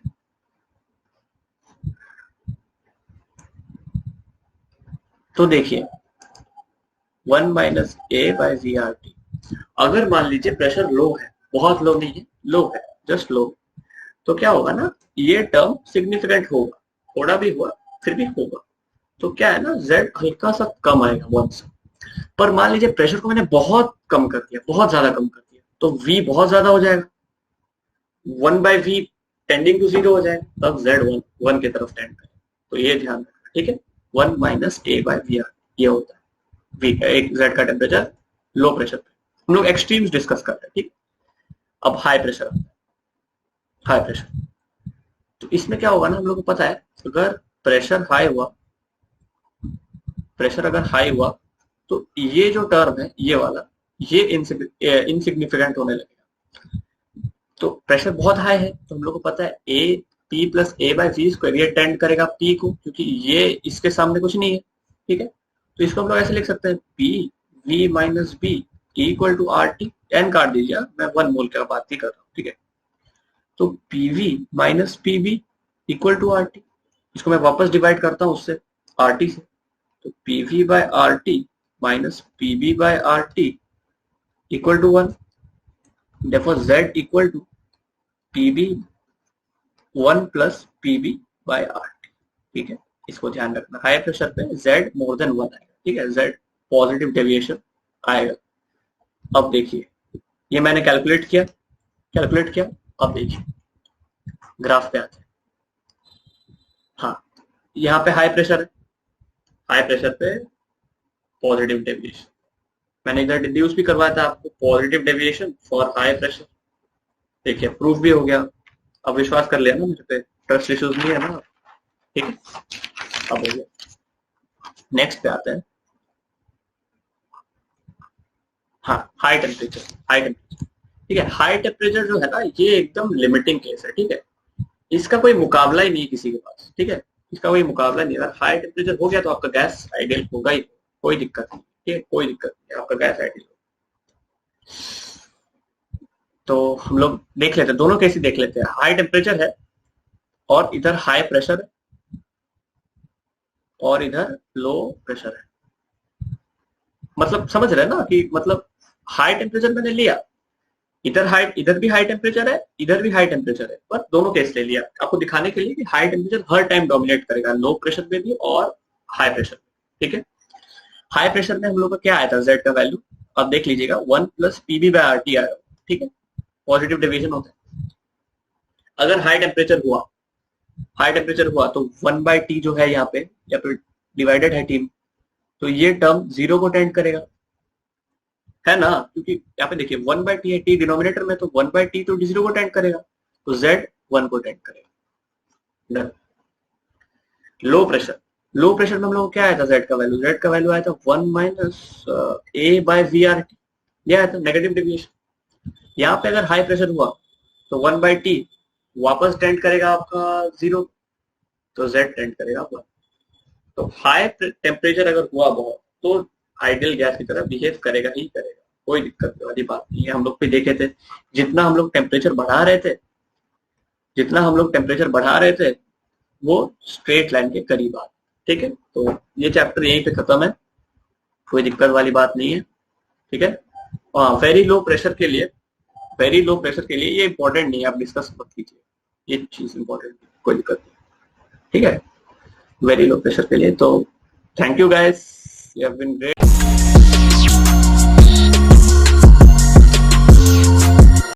तो देखिए 1 minus A by V R T, अगर मान लीजिए प्रेशर लो है, बहुत लो नहीं है, लो है, जस्ट लो, तो क्या होगा ना, ये टर्म सिग्निफिकेंट होगा, थोड़ा भी हुआ फिर भी होगा। तो क्या है ना, जेड हल्का सा कम आएगा 1 से। पर मान लीजिए प्रेशर को मैंने बहुत कम कर दिया, बहुत ज्यादा कम कर दिया, तो वी बहुत ज्यादा हो जाएगा, 1 बाई वी टेंडिंग टू 0 हो जाएगा, तब जेड 1 की तरफ टेंड करेगा। तो ये ध्यान रखना, ठीक है। 1 minus A by V R, ये होता है वी का, एक जेड का टेम्परेचर लो प्रेशर पे। हम लोग एक्सट्रीम्स डिस्कस कर रहे हैं, ठीक। अब हाई प्रेशर आता है, हाई प्रेशर। तो इसमें क्या होगा ना, हम लोग को पता है, अगर प्रेशर हाई हुआ, प्रेशर अगर हाई हुआ, तो ये जो टर्म है ये वाला, ये इनसिग्निफिकेंट होने लगेगा। तो प्रेशर बहुत हाई है, तो हम लोग को पता है A P plus A by V square, ये टेंड करेगा पी को, क्योंकि ये इसके सामने कुछ नहीं है, ठीक है। तो इसको हम लोग ऐसे लिख सकते हैं, P V minus B equal to R T, N काट दीजिए, मैं 1 मोल की बात ही कर रहा हूँ, ठीक है। तो PV minus PB equal to R T, इसको मैं वापस डिवाइड करता हूँ उससे, आर टी से। तो PV by R T minus PB by R T equal to 1, therefore z equal to PB 1 plus PB by R T, ठीक है। इसको ध्यान रखना, हाई प्रेशर पे z मोर देन 1 आएगा, ठीक है, z पॉजिटिव डेविएशन आएगा। अब देखिए, ये मैंने कैलकुलेट किया। अब देखिए ग्राफ पे आते हैं। हाँ, यहाँ पे हाई प्रेशर है, हाई प्रेशर पे पॉजिटिव डेविएशन, मैंने इधर डिड्यूस भी करवाया था आपको, positive deviation for high pressure. देखिए प्रूफ भी हो गया, अब विश्वास कर लिया ना मेरे पे, ट्रस्ट इश्यूज नहीं है ना, ठीक है। अब हो गया, नेक्स्ट पे आते हैं। हाँ, हाई टेम्परेचर, हाई टेम्परेचर, ठीक है। हाई टेम्परेचर जो है ना, ये एकदम लिमिटिंग केस है, ठीक है। इसका कोई मुकाबला ही नहीं किसी के पास, ठीक है, इसका कोई मुकाबला नहीं। अगर हाई टेम्परेचर हो गया तो आपका गैस आइडियल होगा ही, कोई दिक्कत नहीं, ठीक है, कोई दिक्कत नहीं, आपका गैस आइडियल। तो हम लोग देख लेते हैं, दोनों केस ही देख लेते हैं। हाई टेम्परेचर है और इधर हाई प्रेशर है और इधर लो प्रेशर है, मतलब समझ रहे हैं ना, कि मतलब हाई टेम्परेचर मैंने लिया, इधर भी हाई टेम्परेचर है, इधर भी हाई टेम्परेचर है, पर दोनों केस ले लिया आपको दिखाने के लिए कि हाई टेम्परेचर हर टाइम डोमिनेट करेगा, लो प्रेशर में भी और हाई प्रेशर में, ठीक है। हाई प्रेशर में हम लोग का क्या आया था, जेड का वैल्यू, अब देख लीजिएगा 1 plus PB by R T आया, ठीक है, पॉजिटिव डिवीजन होता है। अगर हाई टेम्परेचर हुआ, हाई टेम्परेचर हुआ तो 1 बाई टी जो है यहाँ पे, या फिर डिवाइडेड है टी, तो ये टर्म 0 को टेंड करेगा, है ना, क्योंकि यहाँ पे देखिए 1 बाई टी है, टी डिनोमिनेटर में, तो 1 बाई टी तो 0 को टेंड करेगा, तो जेड 1 को टेंड करेगा। लो प्रेशर, लो प्रेशर में हम लोग क्या आया था, जेड का वैल्यू, जेड का वैल्यू आया था 1 minus A by V R T, ये आया था नेगेटिव डेविएशन। यहाँ पे अगर हाई प्रेशर हुआ तो 1 बाई टी वापस टेंड करेगा आपका 0, तो जेड टेंड करेगा 1। तो हाई टेम्परेचर अगर हुआ बहुत, तो आइडियल गैस की तरह बिहेव करेगा ही करेगा, कोई दिक्कत वाली बात नहीं है। हम लोग भी देखे थे, जितना हम लोग टेम्परेचर बढ़ा रहे थे, जितना हम लोग टेम्परेचर बढ़ा रहे थे वो स्ट्रेट लाइन के करीब आ। ठीक है, तो ये चैप्टर यहीं पे खत्म है, कोई दिक्कत वाली बात नहीं है। ठीक है, वेरी लो प्रेशर के लिए, वेरी लो प्रेशर के लिए ये इंपॉर्टेंट नहीं है, आप डिस्कस मत कीजिए, ये चीज इंपॉर्टेंट नहीं, कोई दिक्कत नहीं। ठीक है, वेरी लो प्रेशर के लिए। तो thank you guys, you have been great.